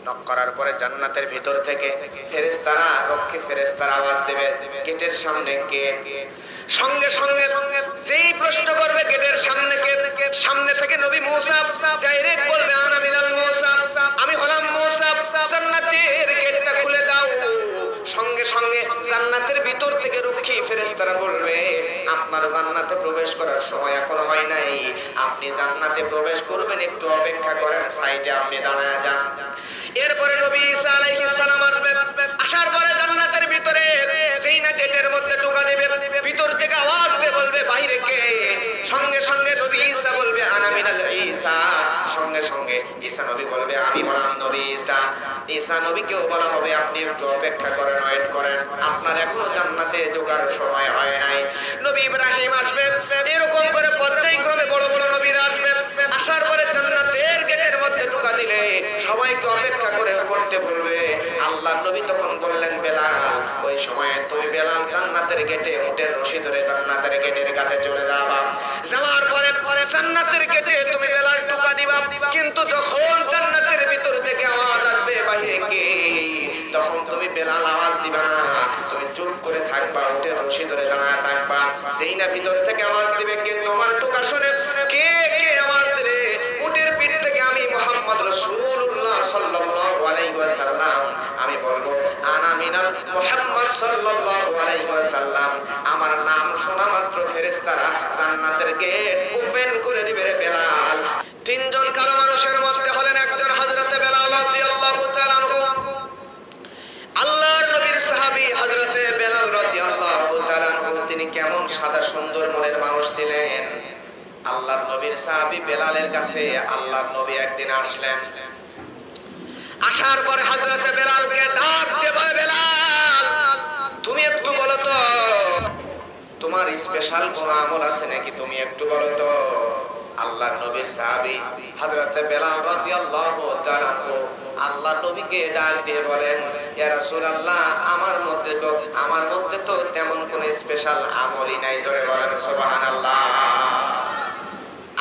Knock করার পরে জান্নাতের ভিতর থেকে ফেরেশতারা রক্ষী ফেরেশতারা আওয়াজ দেবে, গেটের সামনে কে? সঙ্গে সঙ্গে যেই প্রশ্ন করবে গেটের সামনে কে, সামনে থেকে নবী মূসা ডাইরেক্ট বলবে আনা মিনাল মূসা, আমি হলাম মূসা, জান্নাতের গেটটা খুলে দাও। সঙ্গে সঙ্গে জান্নাতের ভিতর থেকে রক্ষী ফেরেশতারা বলবে আপনার জান্নাতে প্রবেশ করার সময় এখনো হয় নাই, আপনি জান্নাতে প্রবেশ করবেন, একটু অপেক্ষা করেন, সাইডে আপনি দাঁড়ায় যান। এরপরে নবী ঈসা আলাইহিস সালাম আসবে, আসার পরে জান্নাতের ভিতরে সেই না গেটের মধ্যে ঢোকা দেবে, ভিতর থেকে আওয়াজ দিয়ে বলবে বাইরে কে? সঙ্গে সঙ্গে নবী ঈসা বলবে আনা মিনাল ঈসা, সঙ্গে সঙ্গে ঈসা নবী বলবে আমি হলাম নবী ঈসা। ঈসা নবীকেও বলা হবে আপনি একটু অপেক্ষা করেন, ওয়েট করেন, আপনার এখনো জান্নাতে ঢোকার সময় হয় নাই। নবী ইব্রাহিম আসবে, এরকম করে পর্যায়ক্রমে বড় বড় নবীরা আসবে, আসার পরে জান্নাতের গেটের মধ্যে ঢোকা দিলে সবাইকে অপেক্ষা করে করতে বলবে। আল্লাহর নবী তখন বললেন বেলাল, ওই সময় তুমি বেলাল জান্নাতের গেটে উটের রশি ধরে জান্নাতের গেটের কাছে চলে যাবা, যাওয়ার পরে জান্নাতের গেটে তুমি বেলাল ঢোকা দিবা, কিন্তু যখন জান্নাতের ভিতর থেকে আওয়াজ আসবে বাইরে কে, তখন তুমি বেলাল আওয়াজ দিবা না, তুমি চুপ করে থাকবা, উটের রশি ধরে দাঁড়ায় থাকবা। যেই না ভিতর থেকে আওয়াজ দিবে কে, তোমার টোকা শুনে কে কে আওয়াজ দিবে, উটের পিঠ থেকে আমি মুহাম্মদ রাসূলুল্লাহ সাল্লাল্লাহু আলাইহি ওয়াসাল্লাম আমি বলবো আনা মিনাল মুহাম্মদ সাল্লাল্লাহু আলাইহি ওয়াসাল্লাম, আমার নাম শোনা মাত্র ফেরেশতারা জান্নাতের গেট ওপেন করে দিবে রে বেলাল। তিনজন কালো মানুষের মধ্যে হলেন একজন হযরতে বেলাল রাদিয়াল্লাহু তাআলা আনহু, আল্লাহর নবীর সাহাবী হযরতে বেলাল রাদিয়াল্লাহু তাআলা আনহু। তিনি কেমন সাদা সুন্দর মনের মানুষ ছিলেন। আল্লাহর নবীর সাহাবী বেলালের কাছে আল্লাহর নবী একদিন আসলেন, আসার পরে হযরতে বেলালকে ডাক দিয়ে বলে বেলাল তুমি একটু বলো তো তোমার স্পেশাল কোন আমল আছে নাকি, তুমি একটু বলো তো। আল্লাহর নবীর সাহাবী হযরতে বেলাল রাদিয়াল্লাহু তাআলা আল্লাহর নবীকে ডাক দিয়ে বলেন ইয়া রাসূলুল্লাহ আমার মধ্যে তো তেমন কোন স্পেশাল আমলই নাই, জোরে বলেন সুবহানাল্লাহ।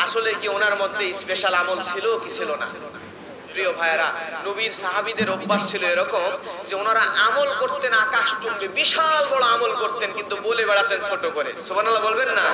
আসলে কি ওনার মধ্যে স্পেশাল আমল ছিল কি ছিল না? প্রিয় ভাইরা, নবীর সাহাবীদের অভ্যাস ছিল এরকম যে ওনারা আমল করতেন আকাশচুম্বী, বিশাল বড় আমল করতেন, কিন্তু বলে বেড়াতেন ছোট করে, সুবহানাল্লাহ বলবেন না?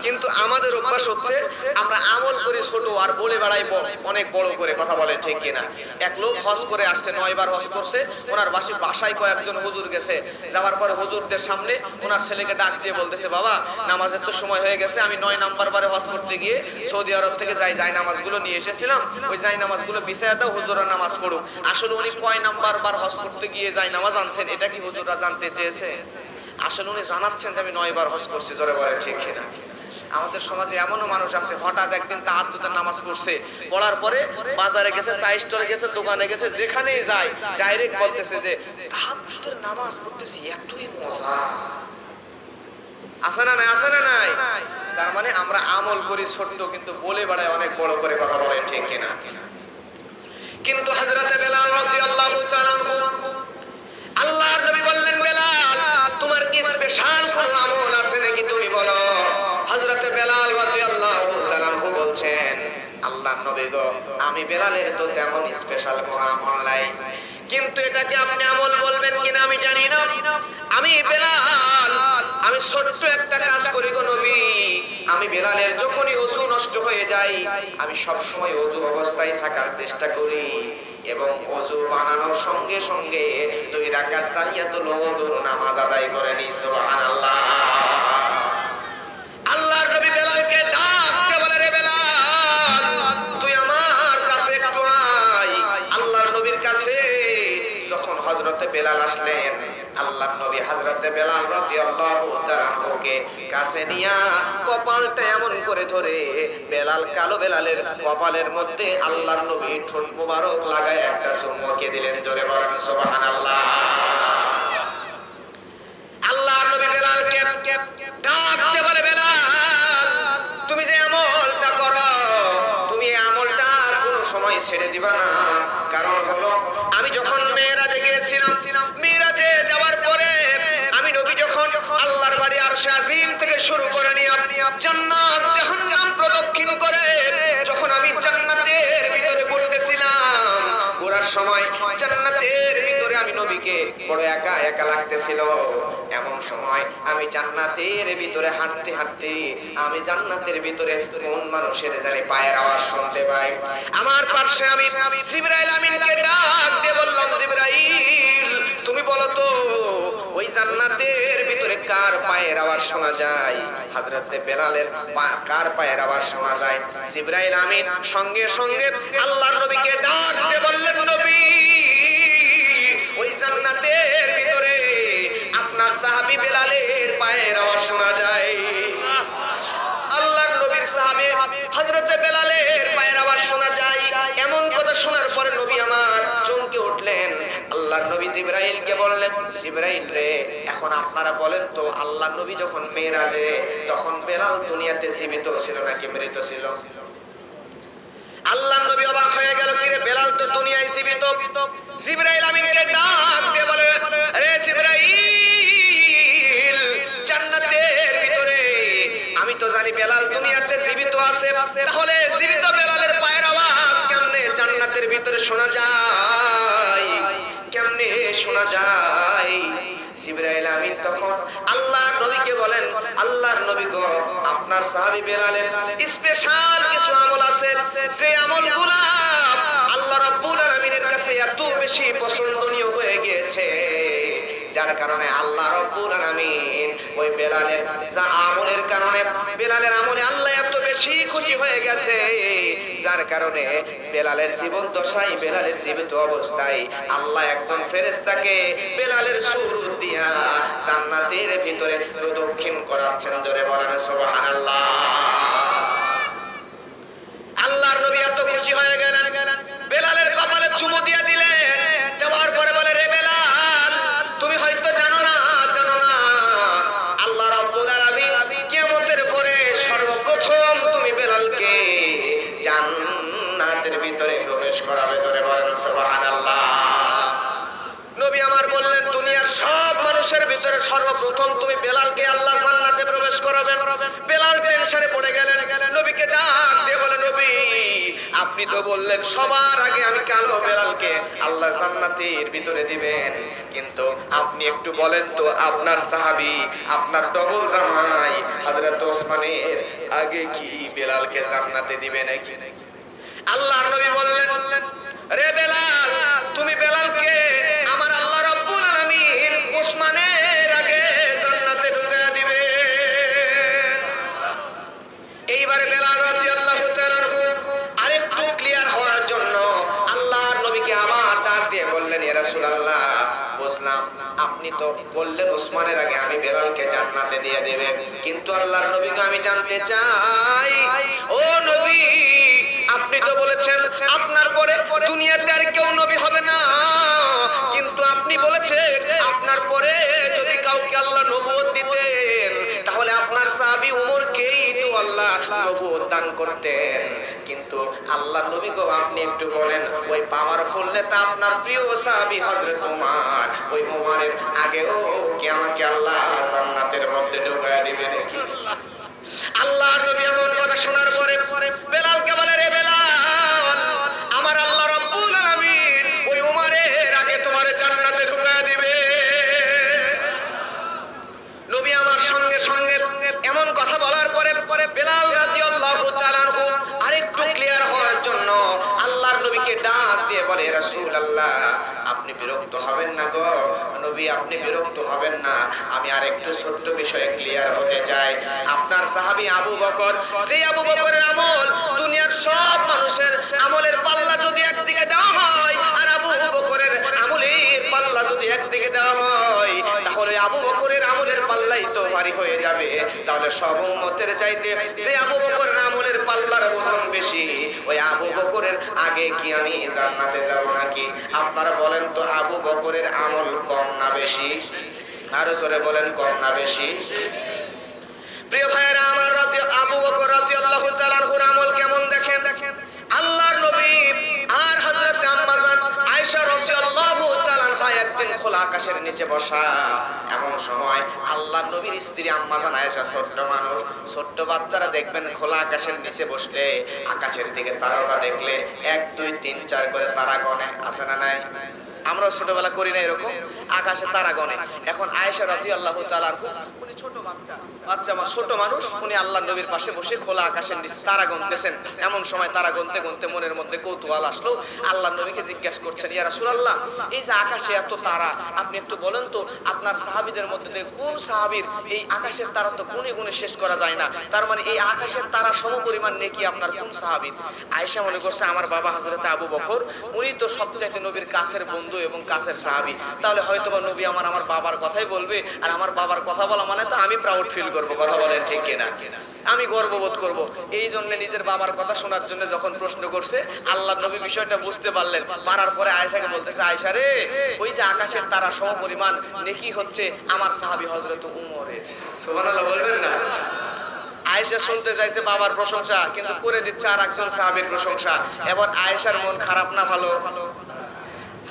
কিন্তু আমাদের অভ্যাস হচ্ছে আমরা আমল করি ছোট আর বলে বেড়াই অনেক বড় করে, কথা বলে ঠিক কিনা? এক লোক হজ করে আসছে, 9 বার হজ করছে, ওনার বাসায় কয়েকজন হুজুর গেছে, যাওয়ার পরে হুজুরদের সামনে ওনার ছেলেকে ডাক দিয়ে বলতেছে বাবা নামাজের তো সময় হয়ে গেছে, আমি 9 নাম্বার বারে হজ করতে গিয়ে সৌদি আরব থেকে যাই নামাজগুলো নিয়ে এসেছিলাম, ওই যাই নামাজগুলো বিছায়া দাও, হুজুররা নামাজ পড়ুক। আসলে উনি কয় নাম্বার বার হজ করতে গিয়ে যাই নামাজ আনছেন এটা কি হুজুররা জানতে চেয়েছে? আসলে উনি জানাচ্ছেন যে আমি 9 বার হজ করছি, জোরে বলে ঠিক কিনা? আমাদের সমাজে এমনও মানুষ আছে হঠাৎ একদিন তাহাজ্জুদের নামাজ পড়ছে, পড়ার পরে বাজারে গেছে, চা স্টলে গেছে, দোকানে গেছে, যেখানেই যায় ডাইরেক্ট বলতেছে যে তাহাজ্জুদের নামাজ পড়তেছি এতই মজা। আছে না নাই? আছে না নাই? তার মানে আমরা আমল করি ছোট্ট, কিন্তু বলে বেড়াই অনেক বড় করে, কথা বলে ঠিক কিনা? কিন্তু হযরতে বেলাল রাদিয়াল্লাহু তাআলা আনহু আল্লাহর নবী বললেন বেলাল তোমার কি স্পেশাল কোন আমল আছে নাকি, তুমি বলো। হযরতে বেলাল রাদিয়াল্লাহু তাআলা আনহু বলছেন আল্লাহর নবী গো আমি বেলালের তো তেমন স্পেশাল কোন আমল নাই, কিন্তু এটাকে আপনি আমল বলবেন কিনা আমি জানি না। আমি বেলাল আমি ছোট্ট একটা কাজ করি গো নবী, আমি বেলালের যখনই ওযু নষ্ট হয়ে যায় আমি সব সময় ওযু অবস্থায় থাকার চেষ্টা করি এবং ওযু বানানোর সঙ্গে সঙ্গে 2 রাকাত তাহিয়াতুল ওযুর নামাজ আদায় করে নি। সুবহানাল্লাহ। আল্লাহর নবী বেলালকে ডাকতে বলে রে বেলাল তুই আমার কাছে একটু আয়। আল্লাহর নবীর কাছে যখন হযরতে বেলাল আসলেন আল্লাহর নবী হযরতে বেলাল রাদিয়াল্লাহু তাআলা ওকে কাছে নিয়া কপালটা এমন করে ধরে বেলাল কালো বেলালের কপালের মধ্যে আল্লাহর নবী ঠোঁট মোবারক লাগায় একটা চুমুকে দিলেন, জোরে বলেন সুবহানাল্লাহ। আল্লাহর নবী বেলালকে ডাকতে বলে বেলাল তুমি যে আমলটা করো তুমি এই আমলটা কোনো সময় ছেড়ে দিবা না, কারণ হলো আমি যখন মেরাজে গিয়েছিলাম, মেরাজে যাওয়ার পরে আমি নবী যখন আল্লাহর বাড়ি আরশে আজিম থেকে শুরু করে নিয়ে আপনি জান্নাত জাহান্নাম প্রদক্ষিণ করে যখন আমি জান্নাতের ভিতরে পড়তেছিলাম, করার সময় জান্নাতের ভিতরে আমি নবীকে বড় একা একা লাগতেছিল। এমন সময় আমি জান্নাতের ভিতরে হাঁটতে হাঁটতে আমি জান্নাতের ভিতরে কোন মানুষের জানি পায়ের আওয়াজ শুনতে পাই। আমার পাশে আমি জিবরাইল আমিনকে ডাক দিয়ে বললাম, জিবরাইল তুমি বলো তো ওই জান্নাতের ভিতরে কার পায়ের আওয়াজ শোনা যায়? হযরতে বেলালের কার পায়ের আওয়াজ শোনা যায়? জিবরাইল আমিন সঙ্গে সঙ্গে আল্লাহর নবীকে ডাক দিয়ে বললেন, নবী ওই জান্নাতের ভিতরে আপনার সাহাবী বেলালের পায়ের আওয়াজ শোনা যায়। আল্লাহর নবীর সাহাবী হযরতে বেলালের পায়ের আওয়াজ শোনা যায়। এমন কথা শোনার পরে নবী আমার চমকে উঠলেন। আল্লাহর নবী জিবরাইলকে বললেন, জিবরাইল রে এখন আপনারা বলেন তো আল্লাহর নবী যখন মেরাজে তখন বেলাল দুনিয়াতে জীবিত ছিল নাকি মৃত ছিল? আল্লাহর নবী অবাক হয়ে গেল, কি রে বেলাল তো দুনিয়ায় জীবিত। জিবরাইল আমিনকে ডাক দিয়ে বলে, আরে জিবরাইল জান্নাতের ভিতরে আমি তো জানি বেলাল দুনিয়াতে জীবিত আছে, তাহলে জীবিত বেলালের পায়ের আওয়াজ কেমনে জান্নাতের ভিতরে শোনা যায়? কেমনে শোনা যায়? জিবরাইল আমিন তখন আল্লাহর নবীকে বলেন, আল্লাহর নবী গো আপনার সাহাবী বেলালের স্পেশাল কিছু আমল আছে, যে আমলগুলো আল্লাহ রাব্বুল আলামিনের কাছে এত বেশি পছন্দনীয় হয়ে গিয়েছে, যার কারণে আল্লাহ রাব্বুল আলামিন ওই বেলালের যা আমলের কারণে বেলালের আমলে আল্লাহ এত বেশি খুশি হয়ে গেছে, যার কারণে বেলালের জীবন দশায় বেলালের জীবিত অবস্থায় আল্লাহ একজন ফেরেশতাকে বেলালের সুর দিয়া জান্নাতের ভিতরে প্রদক্ষিণ করাচ্ছেন। জোরে বলেন সুবহানাল্লাহ। আল্লাহর নবী এত খুশি হয়ে গেলেন, বেলালের কপালে চুমু দিয়ে দিলেন। দেওয়ার পরে বলে, রে বেলাল তুমি হয়তো জানো না আল্লাহ রাব্বুল আলামিন কিয়ামতের পরে সর্বপ্রথম তুমি বেলালকে জান্নাতের ভিতরে প্রবেশ করাবে। জোরে বলেন সুবহানাল্লাহ। নবী আমার বললেন, দুনিয়ার সব মানুষের ভিতরে সর্বপ্রথম তুমি বেলালকে আল্লাহ জান্নাতে প্রবেশ করাবেন। বেলাল টেনশনে পড়ে গেলেন, নবীকে ডাক দিয়ে বলে, নবী আপনি তো বললেন সবার আগে আমি কালো বেলালকে আল্লাহ জান্নাতের ভিতরে দিবেন, কিন্তু আপনি একটু বলেন তো আপনার সাহাবী আপনার ডবল জামাই হযরত ওসমানের আগে কি বেলালকে জান্নাতে দিবেন নাকি? আল্লাহর নবী বললেন, রে বেলাল তুমি বেলালকে আমার আল্লাহ রাব্বুল আলামিন ওসমানের আগে জান্নাতে ঢুকিয়ে দিবেন। এইবারে বেলাল রাদিয়াল্লাহু তাআলা আরেকটু ক্লিয়ার হওয়ার জন্য আল্লাহর নবীকে আমার ডাক দিয়ে বললেন, ইয়া রাসূলুল্লাহ বুঝলাম আপনি তো বললেন ওসমানের আগে আমি বেলালকে জান্নাতে দিয়ে দেব, কিন্তু আল্লাহর নবীকে আমি জানতে চাই, ও নবী আপনি তো বলেছেন আপনার পরে দুনিয়াতে আর কেউ নবী হবে না, কিন্তু আপনি বলেছেন আপনার পরে যদি কাউকে আল্লাহ নবুয়ত দিতেন তাহলে আপনার সাহাবী উমরকেই তো আল্লাহ নবুয়ত দান করতেন, কিন্তু আল্লাহ নবী গো আপনি একটু বলেন ওই পাওয়ারফুল নেতা আপনার প্রিয় সাহাবী হযরত উমর, ওই উমরের আগেও কি আমাকে আল্লাহ জান্নাতের মধ্যে ঢুকায়া দিবে নাকি? আল্লাহর নবী এমন কথা শোনার পরে বেলালকে বলে, রে বেলাল আমার আল্লাহ রাব্বুল আলামিন ওই উমরের আগে তোমার জান্নাতে ঢুকায়া দিবে। নবী আমার সঙ্গে সঙ্গে এমন কথা বলার পরে বেলাল রাদিয়াল্লাহু তাআলা আনহু আরেকটু ক্লিয়ার হওয়ার জন্য আল্লাহর নবীকে ডাক দিয়ে বলে, রাসূলুল্লাহ আপনি বিরক্ত হবেন না গো নবী, আপনি বিরক্ত হবেন না, আমি আরেকটু ছোট্ট বিষয়ে ক্লিয়ার হতে চাই। আপনার সাহাবী আবু বকর, যে আবু বকরের আমল দুনিয়ার সব মানুষের আমলের পাল্লা যদি একদিকে দেওয়া হয় আর আবু বকরের আমলের পাল্লা যদি একদিকে দেওয়া হয় তাহলে আবু বকরের আমলের পাল্লাই তো ভারী হয়ে যাবে, তাহলে সব উম্মতের চাইতে যে আবু বকরের আমলের পাল্লার ওজন বেশি, ওই আবু বকরের আগে কি আমি জান্নাতে যাব নাকি? আপনারা বলেন তো আবু বকরের আমল কম না বেশি? আরো জোরে বলেন, কম না বেশি? প্রিয় ভাইয়েরা আমার, আবু বকর রাদিয়াল্লাহু তাআলা আনহুর আমল কেমন দেখেন। আল্লাহর নবী আর হযরত আম্মা জান আয়েশা রাদিয়াল্লাহু তাআলা আনহা একদিন খোলা আকাশের নিচে বসা। এমন সময় আল্লাহর নবীর স্ত্রী আম্মা জান আয়েশা, ছোট্ট মানুষ, ছোট্ট বাচ্চারা দেখবেন খোলা আকাশের নিচে বসলে আকাশের দিকে তারকা দেখলে 1 2 3 4 করে তারা গণে, আছে না নাই? আমরা ছোটবেলা করি না এরকম, আকাশে তারা গণে। এখন আয়েশা রাদিয়াল্লাহু তাআলা উনি ছোট বাচ্চা ছোট মানুষ, উনি আল্লাহর নবীর পাশে বসে খোলা আকাশের নিচে তারা গুনতেছেন। এমন সময় তারা গুনতে গুনতে মনের মধ্যে কৌতূহল আসলো, আল্লাহর নবীকে জিজ্ঞাসা করছেন, ইয়া রাসূলুল্লাহ, এই যে আকাশে এত তারা, আপনি একটু বলেন তো আপনার সাহাবীদের মধ্যে থেকে কোন সাহাবীর এই আকাশের তারা তো গুনে গুনে শেষ করা যায় না, তার মানে এই আকাশের তারা সমপরিমাণ নেকি আপনার কোন সাহাবীর? আয়েশা মনে করছে আমার বাবা হযরত আবু বকর, উনি তো সবচাইতে নবীর কাছের বন্ধু এবং কাছের সাহাবী, তাহলে হয়তোবা নবী আমার বাবার কথাই বলবে, আর আমার বাবার কথা বলা মানে তো আমি প্রাউড ফিল করব, কথা বলেন ঠিক কিনা, আমি গর্ববোধ করব। এই জন্য নিজের বাবার কথা শোনার জন্য যখন প্রশ্ন করছে, আল্লাহর নবী বিষয়টা বুঝতে পারলেন, পারার পরে আয়েশাকে বলতেছে, আয়েশা রে, ওই যে আকাশের তারা সমপরিমাণ নেকি হচ্ছে আমার সাহাবী হযরত উমরের। সুবহানাল্লাহ বলবেন না? আয়েশা শুনতে চাইছে বাবার প্রশংসা, কিন্তু করে দিচ্ছে আর একজন সাহাবীর প্রশংসা। এবার আয়েশার মন খারাপ না ভালো?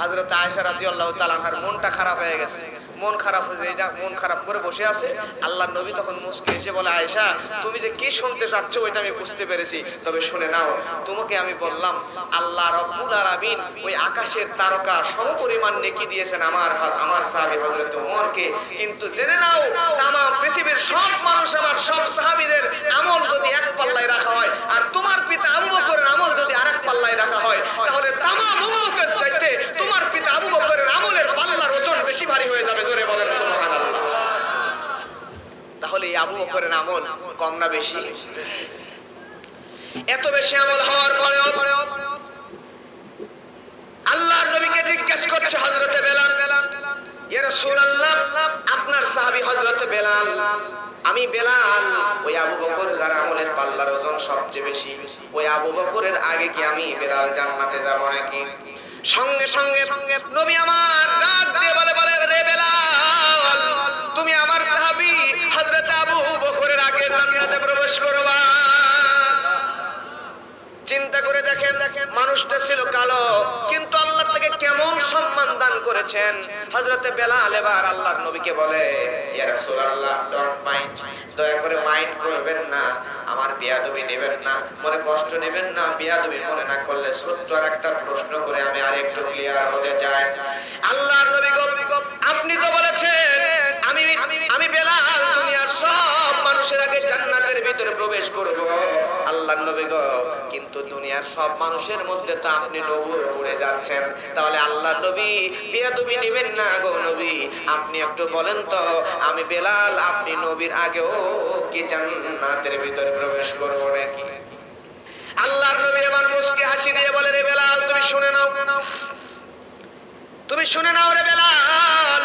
হযরত আয়েশা রাদিয়াল্লাহু তাআলা আনহার মনটা খারাপ হয়ে গেছে। মন খারাপ হয়ে যায়, মন খারাপ করে বসে আছে। আল্লাহর নবী তখন মুস্কি এসে বলে, আয়েশা, তুমি যে কি শুনতে চাচ্ছ ওইটা আমি বুঝতে পেরেছি, তবে শুনে নাও, তোমাকে আমি বললাম আল্লাহ রাব্বুল আলামিন ওই আকাশের তারকা সমপরিমাণ নেকি দিয়েছেন আমার সাহাবী হযরত ওমরকে, কিন্তু জেনে নাও তাম পৃথিবীর সব মানুষ আমার সব সাহাবীদের আমল যদি এক পাল্লায় রাখা হয়, আর তোমার পিতা আবু বকরের আমল যদি আরেক পাল্লায় রাখা হয়, তাহলে তাম উম্মতের চাইতে তোমার পিতা আবু বকরের আমলের পাল্লার ওজন বেশি ভারী হয়ে যাবে। জোরে বলেন সুবহানাল্লাহ। তাহলে এই আবু বকরের আমল কম না বেশি? এত বেশি আমল হওয়ার পরেও আল্লাহর নবীকে জিজ্ঞেস করছে হযরতে বেলাল, ইয়া রাসূলুল্লাহ, আপনার সাহাবী হযরতে বেলাল, আমি বেলাল, ওই আবু বকর যার আমলের পাল্লার ওজন সবচেয়ে বেশি, ওই আবু বকরের আগে কি আমি বেলাল জান্নাতে যাব নাকি? সঙ্গে সঙ্গে নবী আমার ডাক দিয়ে বলে, রে বেলাল, তুমি আমার সাহাবী হযরত আবু বকরের আগে জান্নাতে প্রবেশ করবা। চিন্তা করে দেখেন, মানুষটা ছিল কালো, কিন্তু আল্লাহ থেকে কেমন সম্মান দান করেছেন। হযরতে বেলাল এবার আল্লাহর নবীকে বলে, ইয়া রাসূলুল্লাহ, ডোন্ট মাইন্ড, দয়া করে মাইন্ড করবেন না, আমার বেয়াদবি নেবেন না, মনে কষ্ট নেবেন না, বেয়াদবি মনে না করলে ছোট্ট আর একটা প্রশ্ন করে আমি আরেকটু ক্লিয়ার হতে চাই। আল্লাহর নবী গো, আপনি তো বলেছেন আমি বেলাল দুনিয়ার সব মানুষের আগে জান্নাতের ভিতরে প্রবেশ করব। আল্লাহর নবী গো, কিন্তু দুনিয়ার সব মানুষের মধ্যে তো আপনি নবুর পড়ে যাচ্ছেন, তাহলে আল্লাহর নবী বেয়াদবি নেবেন না গো নবী, আপনি একটু বলেন তো আমি বেলাল আপনি নবীর আগেও কি জান্নাতের ভিতরে প্রবেশ করব নাকি? আল্লাহর নবী এবার মুস্কি হাসি দিয়ে বলে, রে বেলাল, তুমি শুনে নাও রে বেলাল,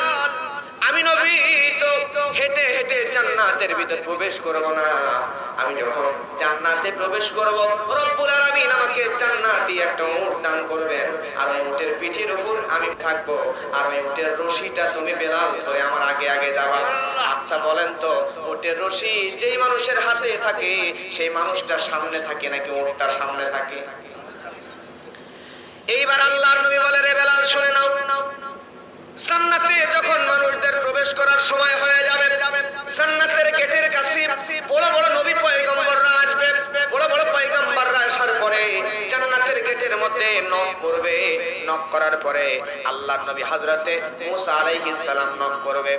আমি নবী তো হেঁটে হেঁটে জান্নাতের ভিতর প্রবেশ করব না। আমি যখন জান্নাতে প্রবেশ করব, রব্বুল আলামিন আমাকে জান্নাতি একটা উট দান করবেন, আর ওই উটের পিঠের উপর আমি থাকব, আর ওই উটের রশিটা তুমি বেলাল ধরে আমার আগে আগে যাবা। আচ্ছা বলেন তো, উটের রশি যেই মানুষের হাতে থাকে সেই মানুষটা সামনে থাকে নাকি উটটা সামনে থাকে? এইবার আল্লাহর নবী বলে, রে বেলাল শুনে নাও, জান্নাতে যখন মানুষদের প্রবেশ করার সময় হয়ে যাবে, জান্নাতের গেটের কাছে বড় বড় নবী পয়গম্বররা আসবে। বড় বড় পয়গম্বররা আসার পরে জান্নাতের গেটের মধ্যে নক করবে। নক করার পরে আল্লাহর নবী হযরতে মুসা আলাইহিস সালাম নক করবে।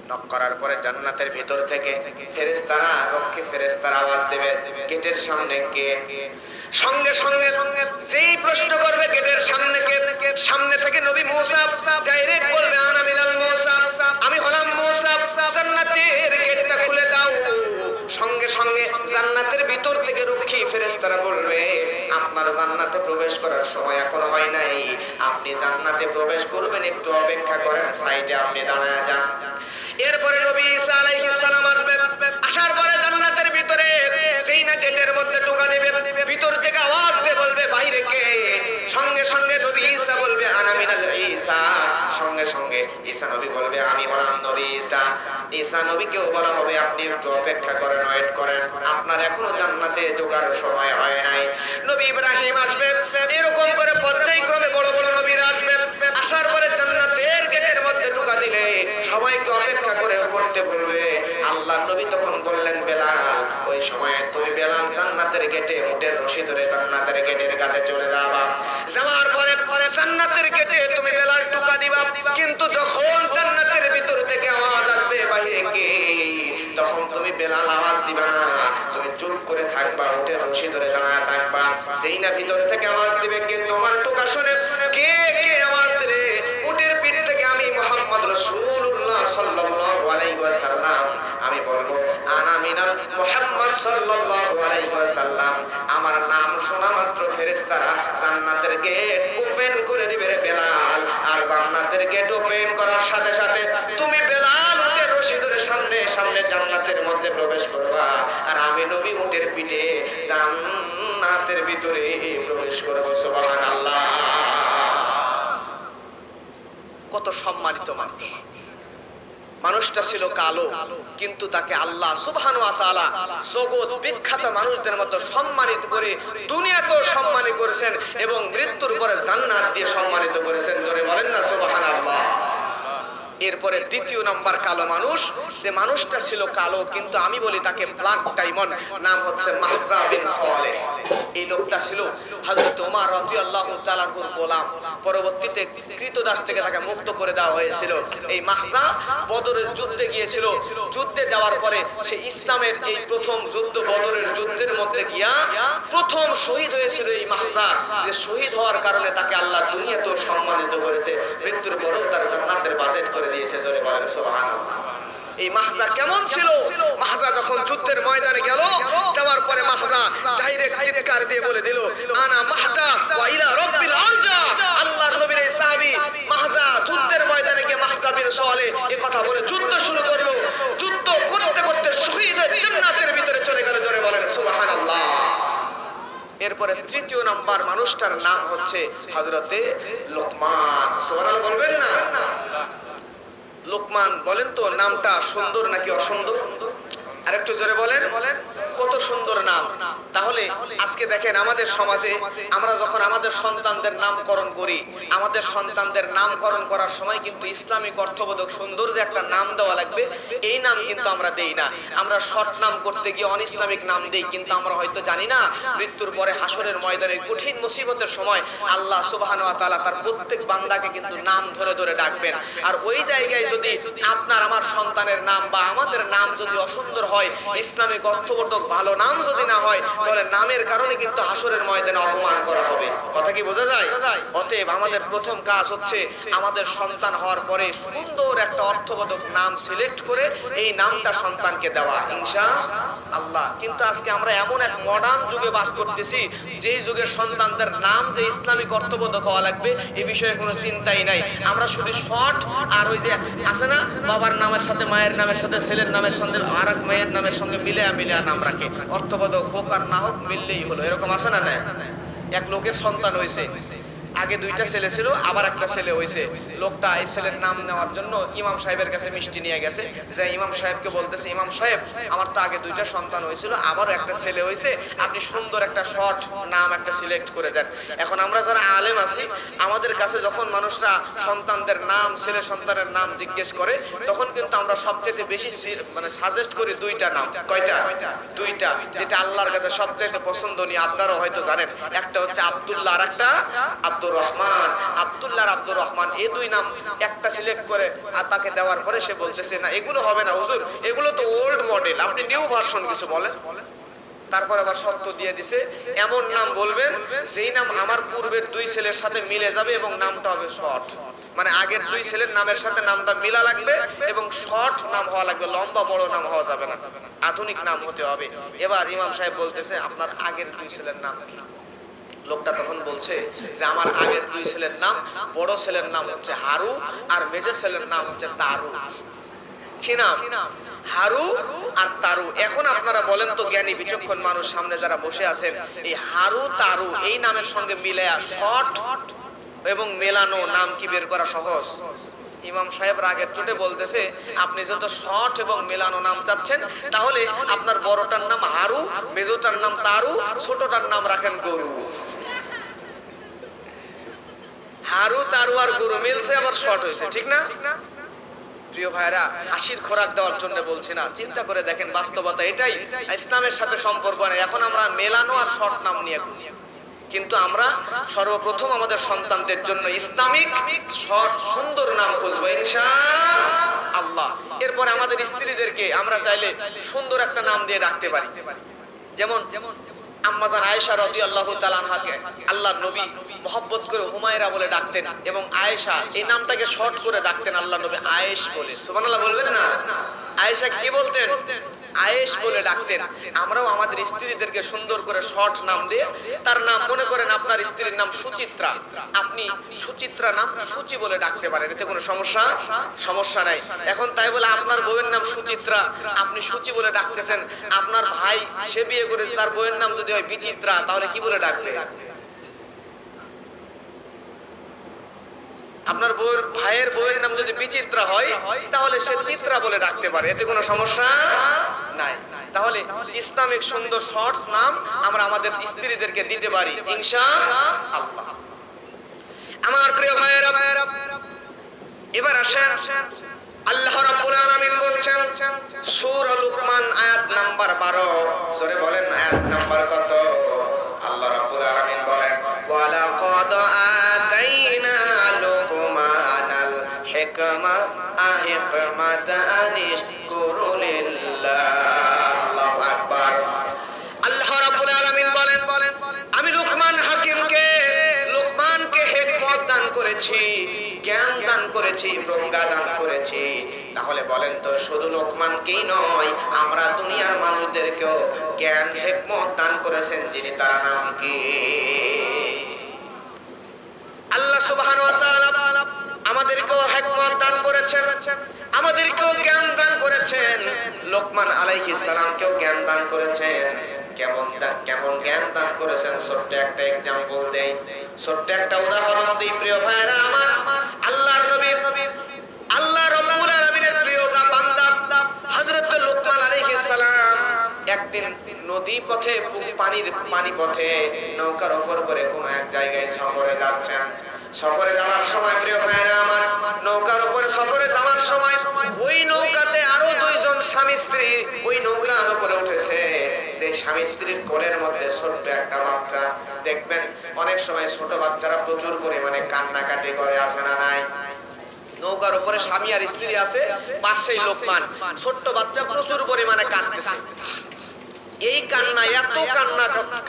নক করার পরে জান্নাতের ভিতর থেকে ফেরেশতারা, রক্ষী ফেরেশতারা আওয়াজ দেবে, গেটের সামনে কে? সঙ্গে সঙ্গে যেই প্রশ্ন করবে গেটের সামনে থেকে নবী মুসা ডাইরেক্ট বলবে, আনা মিনাল মুসা, আমি হলাম মুসা, জান্নাতের গেটটা খুলে দাও। সঙ্গে সঙ্গে জান্নাতের ভিতর থেকে রক্ষী ফেরেশতারা বলবে, আপনার জান্নাতে প্রবেশ করার সময় এখনো হয় নাই, আপনি জান্নাতে প্রবেশ করবেন, একটু অপেক্ষা করেন, সাইডে আপনি দাঁড়ায় যান। এরপরে নবী ঈসা আলাইহিস সালাম আসবে। আসার পরে জান্নাতের ভিতরে সেই না গেটের মধ্যে ঢোকা দেবে, ভিতর থেকে আওয়াজ দিয়ে বলবে, বাইরে কে? সঙ্গে সঙ্গে নবী ঈসা বলবে, আনা মিনাল ঈসা। সঙ্গে সঙ্গে ঈসা নবী বলবে, আমি হলাম নবী ঈসা। ঈসা নবীকেও বলা হবে, আপনি একটু অপেক্ষা করেন, ওয়েট করেন, আপনার এখনো জান্নাতে ঢোকার সময় হয় নাই। নবী ইব্রাহিম আসবে। এরকম করে পর্যায়ক্রমে বড় বড় নবীরা আসবে। আসার পরে রশি ধরে জান্নাতের গেটের কাছে চলে যাবা। যাওয়ার পরে জান্নাতের গেটে তুমি বেলাল টোকা দিবা, কিন্তু যখন জান্নাতের ভিতর থেকে আওয়াজ আসবে বাইরে কে, তখন তুমি বেলাল আওয়াজ দিবা না, তুমি চুপ করে থাকবা, উঠে রশি ধরে দাঁড়ায় থাকবা। যেই না ভিতর থেকে আওয়াজ দিবে কে তোমার টোকা শুনে, কে কে আওয়াজ দিবে, উটের পিঠ থেকে আমি মুহাম্মদ রাসূলুল্লাহ সাল্লাল্লাহু আলাইহি ওয়াসাল্লাম আমি বলবো আনা মিনাল মুহাম্মদ সাল্লাল্লাহু আলাইহি ওয়াসাল্লাম। আমার নাম শোনা মাত্র ফেরেশতারা জান্নাতের গেট ওপেন করে দিবে রে বেলাল। আর জান্নাতের গেট ওপেন করার সাথে সাথে তুমি বেলাল উঠে রশি ধরে সামনে সামনে জান্নাতের মধ্যে প্রবেশ করবা, আর আমি নবী উটের পিঠে জান্নাতের ভিতরে প্রবেশ করব। সুবহানাল্লাহ। কত সম্মানিত মানুষ। মানুষটা ছিল কালো, কিন্তু তাকে আল্লাহ সুবহানাহু ওয়া তাআলা জগৎ বিখ্যাত মানুষদের মতো সম্মানিত করে দুনিয়াতেও সম্মানিত করেছেন এবং মৃত্যুর পরে জান্নাত দিয়ে সম্মানিত করেছেন। জোরে বলেন না সুবহানাল্লাহ। এরপরে দ্বিতীয় নাম্বার কালো মানুষ, সে মানুষটা ছিল কালো কিন্তু আমি বলি তাকে ব্ল্যাক ডায়মন্ড, নাম হচ্ছে মাহজা বিন সালেহ। এই লোকটা ছিল হযরত ওমর রাদিয়াল্লাহু তাআলার গোলাম, পরবর্তীতে কৃতদাস থেকে তাকে মুক্ত করে দেওয়া হয়েছিল। এই মাহজা বদরের যুদ্ধে গিয়েছিল, যুদ্ধে যাওয়ার পরে সে ইসলামের এই প্রথম যুদ্ধ বদরের যুদ্ধের মধ্যে গিয়া প্রথম শহীদ হয়েছিল এই মাহজা, যে শহীদ হওয়ার কারণে তাকে আল্লাহ দুনিয়াতেও সম্মানিত করেছে, মৃত্যুর পরেও তার জান্নাতের বাজেট করে দিয়েছে। জোরে বলেন সুবহানাল্লাহ। এই মাহজা কেমন ছিল? মাহজা যখন যুদ্ধের ময়দানে গেল, যাওয়ার পরে মাহজা ডাইরেক্ট চিৎকার দিয়ে বলে দিল আনা মাহজা ওয়া ইলা রাব্বিল আরজা। আল্লাহর নবীর এই সাহাবী মাহজা যুদ্ধের ময়দানে গিয়ে মাহজা বিন সালেহ এই কথা বলে যুদ্ধ শুরু করলো। যুদ্ধ করতে করতে শহীদ হয়ে জান্নাতের ভিতরে চলে গেল। জোরে বলেন সুবহানাল্লাহ। এরপরে তৃতীয় নাম্বার মানুষটার নাম হচ্ছে হযরতে লোকমান। সুবহানাল্লাহ বলবেন না? লোকমান বলেন তো নামটা সুন্দর নাকি অসুন্দর? আরেকটু জোরে বলেন। কত সুন্দর নাম। তাহলে আজকে দেখেন আমাদের সমাজে আমরা যখন আমাদের সন্তানদের নামকরণ করি, আমাদের সন্তানদের নামকরণ করার সময় কিন্তু ইসলামিক অর্থবোধক সুন্দর যে একটা নাম দেওয়া লাগবে, এই নাম কিন্তু আমরা দেই না। আমরা শর্ট নাম করতে গিয়ে অনিসলামিক নাম দেই, কিন্তু আমরা হয়তো জানি না মৃত্যুর পরে হাসরের ময়দানে কঠিন মুসিবতের সময় আল্লাহ সুবহানাহু ওয়া তাআলা তার প্রত্যেক বান্দাকে কিন্তু নাম ধরে ধরে ডাকবেন। আর ওই জায়গায় যদি আপনার আমার সন্তানের নাম বা আমাদের নাম যদি অসুন্দর হয়, ইসলামিক অর্থবোধক ভালো নাম যদি না হয়, তাহলে নামের কারণে কিন্তু হাসরের ময়দানে অপমান করা হবে। কথা কি বোঝা যায়? অতএব আমাদের প্রথম কাজ হচ্ছে আমাদের সন্তান হওয়ার পরে সুন্দর একটা অর্থবোধক নাম সিলেক্ট করে এই নামটা সন্তানকে দেওয়া ইনশাআল্লাহ। কিন্তু আজকে আমরা এমন এক মডার্ন যুগে বাস করতেছি, যেই যুগের সন্তানদের নাম যে ইসলামিক অর্থবোধক হওয়া লাগবে এই বিষয়ে কোনো চিন্তাই নাই। আমরা শুধু শর্ট আর ওই যে আছে না বাবার নামের সাথে মায়ের নামের সাথে ছেলের নামের সঙ্গে আর এক মেয়ের নামের সঙ্গে মিলে নাম রাখে, অর্থবোধক হোক আর না হোক মিললেই হলো, এরকম আছে না? না, এক লোকের সন্তান হয়েছে, আগে দুইটা ছেলে ছিল, আবার একটা ছেলে হয়েছে। লোকটা এই ছেলের নাম নেওয়ার জন্য ইমাম সাহেবের কাছে মিষ্টি নিয়ে গেছে, যে ইমাম সাহেবকে বলতেছে ইমাম সাহেব আমার তো আগে দুইটা সন্তান হয়েছিল, আবারও একটা ছেলে হয়েছে, আপনি সুন্দর একটা শর্ট নাম একটা সিলেক্ট করে দেন। এখন আমরা যারা আলেম আছি, আমাদের কাছে যখন মানুষরা সন্তানদের নাম, ছেলে সন্তানের নাম জিজ্ঞেস করে, তখন কিন্তু আমরা সবচেয়ে বেশি মানে সাজেস্ট করি দুইটা নাম। কয়টা? দুইটা, যেটা আল্লাহর কাছে সবচেয়ে পছন্দনীয়। আপনারাও হয়তো জানেন, একটা হচ্ছে আব্দুল্লাহ আর একটা আব্দুর রহমান। আব্দুল্লাহ আর আব্দুর রহমান এই দুই নাম একটা সিলেক্ট করে আর তাকে দেওয়ার পরে সে বলতেছে না এগুলো হবে না হুজুর, এগুলো তো ওল্ড মডেল, আপনি নিউ ভার্সন কিছু বলেন। তারপর আবার শর্ত দিয়ে দিছে এমন নাম বলবেন যেই নাম আমার পূর্বের দুই ছেলের সাথে মিলে যাবে এবং নামটা হবে শর্ট, মানে আগের দুই ছেলের নামের সাথে নামটা মিলা লাগবে এবং শর্ট নাম হওয়া লাগবে, লম্বা বড় নাম হওয়া যাবে না, আধুনিক নাম হতে হবে। এবার ইমাম সাহেব বলতেছে আপনার আগের দুই ছেলের নাম কি? লোকটা তখন বলছে যে আমার আগের দুই ছেলের নাম, বড় ছেলের নাম হচ্ছে হারু আর মেজে ছেলের নাম হচ্ছে তারু। কি নাম? হারু আর তারু। এখন আপনারা বলেন তো জ্ঞানী বিচক্ষণ মানুষ সামনে যারা বসে আছেন, এই হারু তারু এই নামের সঙ্গে মিলায়া শর্ট এবং মেলানো নাম কি বের করা সহজ? ইমাম সাহেব রাগের চোটে বলতেছে আপনি যত শর্ট এবং মেলানো নাম চাচ্ছেন, তাহলে আপনার বড়টার নাম হারু, মেজোটার নাম তারু, ছোটটার নাম রাখেন গরু। হারু তারু আর গরু মিলছে আবার শর্ট হয়েছে, ঠিক না? প্রিয় ভাইরা হাসির খোরাক দেওয়ার জন্য বলছি না, চিন্তা করে দেখেন বাস্তবতা এটাই। ইসলামের সাথে সম্পর্ক নেই। এখন আমরা মেলানো আর শর্ট নাম নিয়ে খুশি, কিন্তু আমরা সর্বপ্রথম আমাদের সন্তানদের জন্য ইসলামিক শর্ট সুন্দর নাম খুঁজবো ইনশাআল্লাহ। এরপর আমাদের স্ত্রীদেরকে আমরা চাইলে সুন্দর একটা নাম দিয়ে ডাকতে পারি। যেমন আম্মাজান আয়েশা রাদিয়াল্লাহু তাআলা আনহাকে আল্লাহর নবী মহব্বত করে হুমায়রা বলে ডাকতেন, এবং আয়েশা এই নামটাকে শর্ট করে ডাকতেন আল্লাহর নবী আয়েশ বলে। সুবহানাল্লাহ বলবেন না? আয়েশা কি বলতেন? আয়েশ বলে ডাকতেন। আমরাও আমাদের স্ত্রীদেরকে সুন্দর করে শর্ট নাম দিয়ে, তার নাম মনে করেন আপনার স্ত্রীর নাম সুচিত্রা, আপনি সুচিত্রা নাম সুচি বলে ডাকতে পারেন, এতে কোনো সমস্যা নাই। এখন তাই বলে আপনার বউয়ের নাম সুচিত্রা, আপনি সুচি বলে ডাকতেছেন, আপনার ভাই সে বিয়ে করেছে, তার বউয়ের নাম যদি হয় বিচিত্রা, তাহলে কি বলে ডাকবে? আপনার ভাইয়ের বউয়ের নাম যদি বিচিত্রা হয়, তাহলে সে চিত্রা বলে ডাকতে পারে, এতে কোনো সমস্যা নাই। তাহলে ইসলামিক সুন্দর শর্ট নাম আমরা আমাদের স্ত্রীদেরকে দিতে পারি ইনশাআল্লাহ। আমার প্রিয় ভাইয়েরা, এবার আসেন আল্লাহ রাব্বুল আলামিন বলছেন সূরা লুকমান আয়াত নাম্বার 12, জোরে বলেন আয়াত নাম্বার কত? আল্লাহ রাব্বুল আলামিন বলেন ওয়ালাকাদ আতাইনা লুকমানাল হিকমা আহিকমাতা আনিশকুরু লিল্লাহ। আল্লাহু আকবার। আল্লাহ রাব্বুল আলামিন বলেন আমি লুকমান হাকিমকে, লুকমানকে হিকমত দান করেছি, জ্ঞান দান করেছি, প্রজ্ঞা দান করেছি। তাহলে বলেন তো শুধু লোকমানকেই নয়, আমরা দুনিয়ার মানুষদেরকেও জ্ঞান হিকমত দান করেছেন, যিনি তার নাম কি? আল্লাহ সুবহানাহু ওয়া তাআলা আমাদেরকেও হিকমত দান করেছেন, আমাদেরকেও জ্ঞান দান করেছেন। লোকমান আলাইহিস সালামকেও জ্ঞান দান করেছেন। কেমন জ্ঞান দান করেছেন? ছোট্ট একটা এক্সাম্পল দেই, ছোট্ট একটা উদাহরণ দিই প্রিয় ভাইরা আমার। আল্লাহর নবী, আল্লাহ রাব্বুল আলামিনের প্রিয় বান্দা হযরত লোকমান আলাইহিস সালাম একদিন নদী পথে, পানি পথে নৌকার উপর করে কোন এক জায়গায় সফরে যাচ্ছেন। সফরে যাওয়ার সময় প্রিয় ভাইরা আমার, নৌকার উপরে সফরে যাওয়ার সময় ওই নৌকাতে আরো দুইজন স্বামী স্ত্রী ওই নৌকার উপরে উঠেছে। যে স্বামী স্ত্রীর কোলের মধ্যে ছোট্ট একটা বাচ্চা। দেখবেন অনেক সময় ছোট বাচ্চারা প্রচুর পরিমাণে কান্নাকাটি করে, আছে না নাই? নৌকার উপরে স্বামী আর স্ত্রী আছে, পাশেই লোকমান, ছোট্ট বাচ্চা প্রচুর পরিমাণে কাঁদতেছে। এই কান্না, এত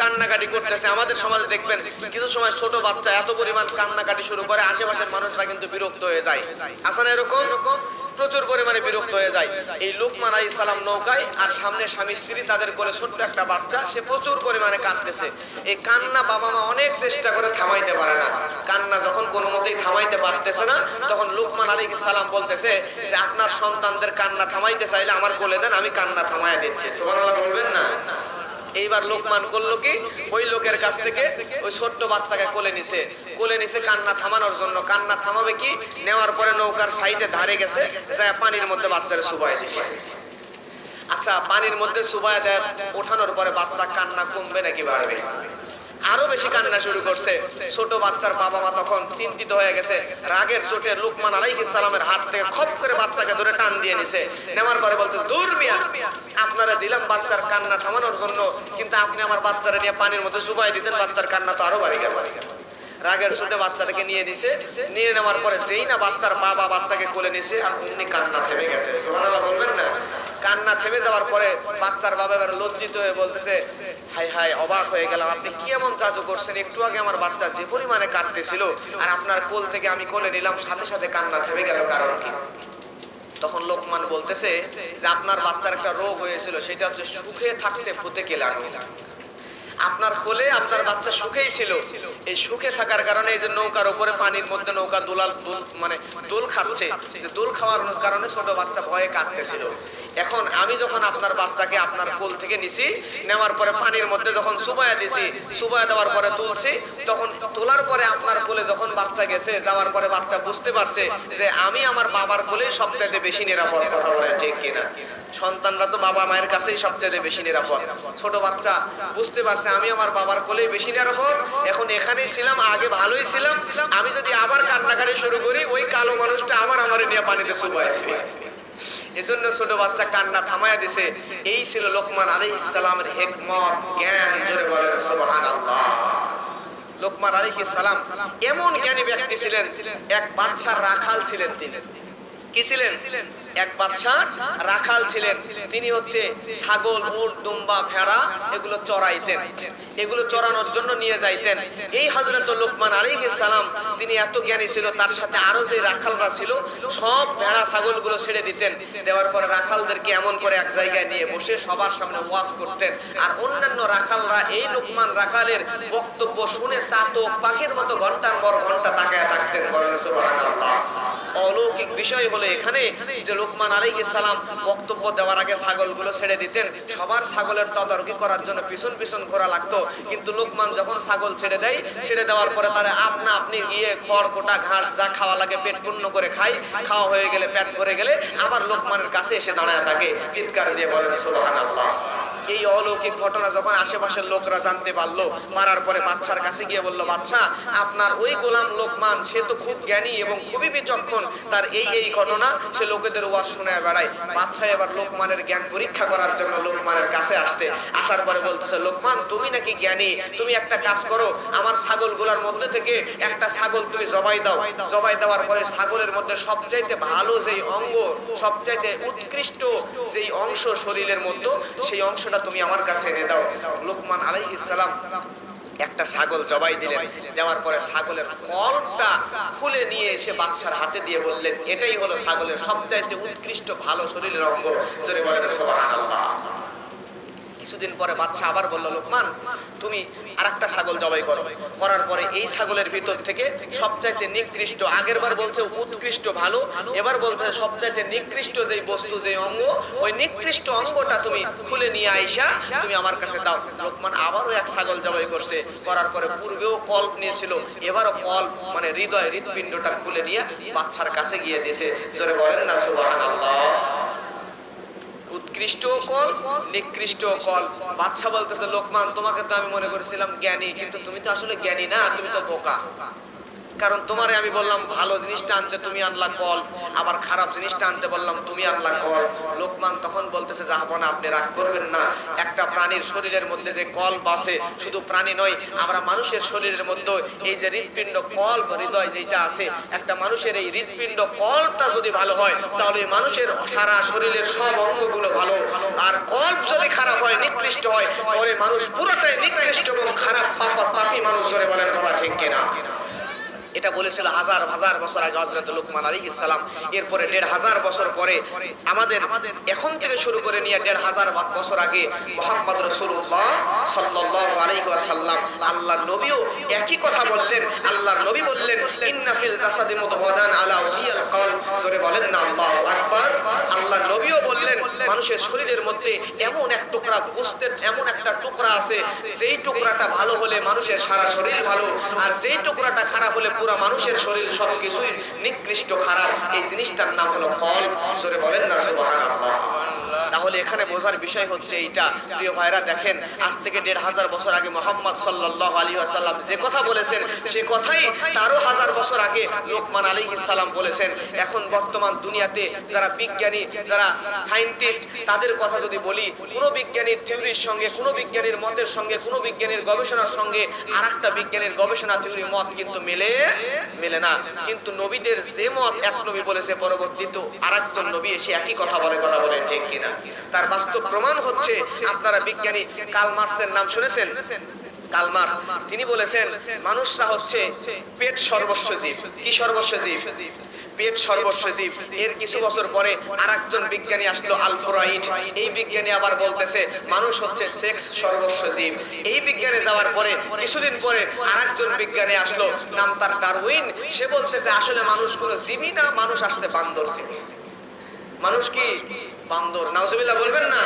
কান্নাকাটি করতেছে। আমাদের সমাজে দেখবেন কিছু সময় ছোট বাচ্চা এত পরিমাণ কান্নাকাটি শুরু করে, আশেপাশের মানুষরা কিন্তু বিরক্ত হয়ে যায়, আছে না এরকম? প্রচুর পরিমাণে বিরক্ত হয়ে যায়। এই লোকমান আলাইহিস সালাম নৌকায়, আর সামনে স্বামী স্ত্রী, তাদের কোলে ছোট্ট একটা বাচ্চা, সে প্রচুর পরিমাণে কাঁদতেছে। এই কান্না বাবা মা অনেক চেষ্টা করে থামাইতে পারে না। কান্না যখন কোনো মতেই থামাইতে পারতেছে না, তখন লোকমান আলাইহিস সালাম বলতেছে যে আপনার সন্তানদের কান্না থামাইতে চাইলে আমার কোলে দেন, আমি কান্না থামাইয়া দিচ্ছি। সুবহানাল্লাহ বলবেন না? এইবার লোকমান করলো কি, ওই লোকের কাছ থেকে ওই ছোট্ট বাচ্চাকে কোলে নিছে কান্না থামানোর জন্য। কান্না থামাবে কি, নেওয়ার পরে নৌকার সাইডে ধারে গেছে, যায় পানির মধ্যে বাচ্চারে চুবাইয়া দিছে। আচ্ছা, পানির মধ্যে চুবাইয়া দেয়, ওঠানোর পরে বাচ্চা কান্না কমবে নাকি বাড়বে? আরো বেশি কান্না শুরু করছে। ছোট বাচ্চার বাবা মা তখন চিন্তিত হয়ে গেছে, রাগের চোটে লোকমান আলাইহিস সালামের হাত থেকে খপ করে বাচ্চাকে ধরে টান দিয়ে নিছে। নেওয়ার পরে বলতে, দূর মিয়া, আপনারা দিলাম বাচ্চার কান্না থামানোর জন্য, কিন্তু আপনি আমার বাচ্চারা নিয়ে পানির মধ্যে চুবাই দিতেন, বাচ্চার কান্না তো আরো বাড়ি গেল। রাগের চোটে বাচ্চাটাকে নিয়ে দিছে। নিয়ে নেওয়ার পরে যেই না বাচ্চার বাবা বাচ্চাকে কোলে নিছে, আর অমনি কান্না থেমে গেছে। সুবহানাল্লাহ বলবেন না? কান্না থেমে যাওয়ার পরে বাচ্চার বাবা এবার লজ্জিত হয়ে বলতেছে, হাই হাই, অবাক হয়ে গেলাম, আপনি কি এমন জাদু করছেন? একটু আগে আমার বাচ্চা যে পরিমাণে কাঁদতেছিল, আর আপনার কোল থেকে আমি কোলে নিলাম, সাথে সাথে কান্না থেমে গেল, কারণ কি? তখন লোকমান বলতেছে যে আপনার বাচ্চার একটা রোগ হয়েছিল, সেটা হচ্ছে সুখে থাকতে ভূতে কে লাগলো। আপনার কোলে আপনার বাচ্চা সুখেই ছিল, এই সুখে থাকার কারণে এই যে নৌকার উপরে পানির মধ্যে নৌকা দোল খাচ্ছে, দোল খাওয়ার কারণে ছোট বাচ্চা ভয়ে কাঁদতেছিল। এখন আমি যখন আপনার বাচ্চাকে আপনার কোল থেকে নিছি, নেওয়ার পরে পানির মধ্যে যখন চুবাইয়া দিছি, চুবাইয়া দেওয়ার পরে তুলছি, তখন তোলার পরে আপনার কোলে কোলে যখন বাচ্চা গেছে, যাওয়ার পরে বাচ্চা বুঝতে পারছে যে আমি আমার বাবার কোলে সবচাইতে বেশি নিরাপদ। কথা বলে ঠিক কিনা? সন্তানরা তো বাবা মায়ের কাছেই সবচাইতে বেশি নিরাপদ। ছোট বাচ্চা বুঝতে পারছে আমি আমার বাবার কোলেই বেশি নিরাপদ, এখন এখানেই ছিলাম, আগে ভালোই ছিলাম, আমি যদি আবার কান্নাকাটি শুরু করি ওই কালো মানুষটা আমারে নিয়ে পানিতে চুবাই দিবে। এজন্য ছোট বাচ্চা কান্না থামায়া দিছে। এই ছিল লোকমান আলাইহিস সালামের হিকমত, জ্ঞান। জোরে বলেন সুবহানাল্লাহ। লোকমান আলাইহিস সালাম এমন জ্ঞানী ব্যক্তি ছিলেন, এক বাদশার রাখাল ছিলেন তিনি। কি ছিলেন? এক বাদশা রাখাল ছিলেন। তিনি হচ্ছে ছাগল, উট, দুম্বা, ভেড়া এগুলো চড়াইতেন, এগুলো চড়ানোর জন্য নিয়ে যাইতেন। এই হযরত লোকমান আলাইহিস সালাম তিনি এত জ্ঞানী ছিল, তার সাথে আরো যে রাখালরা ছিল সব ভেড়া ছাগলগুলো ছেড়ে দিতেন। দেওয়ার পরে রাখালদেরকে এমন করে এক জায়গায় নিয়ে বসে সবার সামনে ওয়াজ করতেন। আর অন্যান্য রাখালরা এই লোকমান রাখালের বক্তব্য শুনে চাতক পাখির মতো ঘন্টার পর ঘন্টা তাকায় থাকতেন। বলেন সুবহানাল্লাহ। অলৌকিক বিষয় হলো এখানে যে লোকমান আলাইহিস সালাম বক্তব্য দেওয়ার আগে ছাগলগুলো ছেড়ে দিতেন। সবার ছাগলের তদারকি করার জন্য পিছন পিছন ঘোরা লাগতো, কিন্তু লোকমান যখন ছাগল ছেড়ে দেয়, ছেড়ে দেওয়ার পরে তারা আপনি গিয়ে খড় কোটা ঘাস যা খাওয়া লাগে পেট পূর্ণ করে খায়। খাওয়া হয়ে গেলে, পেট ভরে গেলে আবার লোকমানের কাছে এসে দাঁড়ায় থাকে, চিৎকার দিয়ে বলেন সুবহানাল্লাহ। এই অলৌকিক ঘটনা যখন আশেপাশের লোকরা জানতে পারলো, মারার পরে বাদশার কাছে গিয়ে বলল, বাদশা আপনার ওই গোলাম লোকমান সে তো খুব জ্ঞানী এবং খুবই বিচক্ষণ, তার এই ঘটনা সে লোকেদের ওয়াজ শোনায় বেড়ায়। বাদশা এবার লোকমানের জ্ঞান পরীক্ষা করার জন্য লোকমানের কাছে আসছে। আসার পরে বলতেছে, লোকমান তুমি নাকি জ্ঞানী, তুমি একটা কাজ করো, আমার ছাগলগুলোর মধ্যে থেকে একটা ছাগল তুমি জবাই দাও। জবাই দেওয়ার পরে ছাগলের মধ্যে সবচাইতে ভালো যেই অঙ্গ, সবচাইতে উৎকৃষ্ট যেই অংশ শরীরের মধ্যে, সেই অংশ তুমি আমার কাছে এনে দাও। লোকমান আলাইহিস সালাম একটা ছাগল জবাই দিলেন। দেওয়ার পরে ছাগলের কলটা খুলে নিয়ে এসে বাদশার হাতে দিয়ে বললেন, এটাই হলো ছাগলের সবচাইতে উৎকৃষ্ট ভালো শরীরের অঙ্গ। জোরে বলেন সুবহানাল্লাহ। কিছুদিন পরে বাদশা আবার বলল, লোকমান তুমি আরেকটা ছাগল জবাই করো। করার পরে এই ছাগলের ভিতর থেকে সবচাইতে নিকৃষ্ট, আগের বার বলছে উৎকৃষ্ট ভালো, এবার বলছে সবচাইতে নিকৃষ্ট যেই বস্তু, যেই অঙ্গ, ওই নিকৃষ্ট অঙ্গটা তুমি খুলে নিয়ে আইসা তুমি আমার কাছে দাও। লোকমান আবারও এক ছাগল জবাই করছে। করার পরে পূর্বেও কল্প নিয়েছিল, এবারও কল্প মানে হৃদয়, হৃৎপিণ্ডটা খুলে নিয়ে বাদশার কাছে গিয়ে দিয়েছে। জোরে বলেন না সুবহানাল্লাহ। উৎকৃষ্ট কল, নিকৃষ্ট কল। বাদশা বলতেছে, লোকমান তোমাকে তো আমি মনে করেছিলাম জ্ঞানী, কিন্তু তুমি তো আসলে জ্ঞানী না, তুমি তো বোকা। কারণ তোমারে আমি বললাম ভালো জিনিসটা আনতে, তুমি আনলা কল, আবার খারাপ জিনিসটা আনতে বললাম, তুমি আনলা কল। লোকমান তখন বলতেছে, জাহাপনা আপনি রাগ করবেন না, একটা প্রাণীর শরীরের মধ্যে যে কল বাসে, শুধু প্রাণী নয়, আমরা মানুষের শরীরের মধ্যে এই যে হৃৎপিণ্ড কল্প, হৃদয় যেটা আছে, একটা মানুষের এই হৃৎপিণ্ড কল্পটা যদি ভালো হয়, তাহলে মানুষের সারা শরীরের সব অঙ্গগুলো ভালো। আর কল্প যদি খারাপ হয়, নিকৃষ্ট হয়, তাহলে মানুষ পুরোটাই নিকৃষ্ট এবং খারাপ পাপী মানুষ। ধরে বলেন কথা ঠিক কিনা? এটা বলেছিল হাজার হাজার বছর আগে হযরত লোকমান আলাইহিস সালাম। এরপরে ১৫০০ বছর পরে আমাদের এখন থেকে শুরু করে নিয়ে ১৫০০ বছর আগে মুহাম্মদ রাসূলুল্লাহ সাল্লাল্লাহু আলাইহি ওয়াসাল্লাম আল্লাহর নবীও একই কথা বললেন। আল্লাহর নবী বললেন, ইন্না ফিল জাসাদি মুদগাদান আলা ওয়াহিয়াল কলব। জোরে বলেন না আল্লাহু আকবার। আল্লাহর নবীও বললেন, মানুষের শরীরের মধ্যে এমন এক টুকরা গোশতের এমন একটা টুকরা আছে, যেই টুকরাটা ভালো হলে মানুষের সারা শরীর ভালো, আর যেই টুকরাটা খারাপ হলে পুরো মানুষের শরীর সবকিছুই নিকৃষ্ট খারাপ। এই জিনিসটার নাম হলো কলব। জোরে বলেন না সুবহানাল্লাহ। তাহলে এখানে বোঝার বিষয় হচ্ছে এইটা, প্রিয় ভাইরা দেখেন, আজ থেকে ১৫০০ বছর আগে মুহাম্মদ সাল্লাল্লাহু আলাইহি ওয়াসাল্লাম যে কথা বলেছেন, সে কথাই ১৩০০০ বছর আগে লোকমান আলাইহিস সালাম বলেছেন। এখন বর্তমান দুনিয়াতে যারা বিজ্ঞানী, যারা সায়েন্টিস্ট, তাদের কথা যদি বলি, কোন বিজ্ঞানীর থিওরির সঙ্গে, কোন বিজ্ঞানীর মতের সঙ্গে, কোন বিজ্ঞানীর গবেষণার সঙ্গে আরেকটা বিজ্ঞানীর গবেষণা থিওরি মত কিন্তু মেলে না। কিন্তু নবীদের যে মত এক নবী বলেছে, পরবর্তীতে আরেকজন নবী এসে একই কথা বলে ঠিক কিনা? তার বাস্তব প্রমাণ হচ্ছে, আপনারা বিজ্ঞানী কার্ল মার্কসের নাম শুনেছেন? কার্ল মার্কস তিনি বলেছেন, মানুষরা হচ্ছে পেট সর্বস্ব জীব। কি সর্বস্ব জীব? পেট সর্বস্ব জীব। এর কিছু বছর পরে আরেকজন বিজ্ঞানী আসলো, আলফ্রেড। এই বিজ্ঞানী আবার বলতেছে, মানুষ হচ্ছে সেক্স সর্বস্ব জীব। এই বিজ্ঞানে যাওয়ার পরে কিছুদিন পরে আরেকজন বিজ্ঞানী আসলো, নাম তার ডারউইন। সে বলতেছে, আসলে মানুষ কোনো জীবই না, মানুষ আসছে বান্দর থেকে। মানুষ কি বান্দর। নাউজুবিল্লাহ বলবেন না?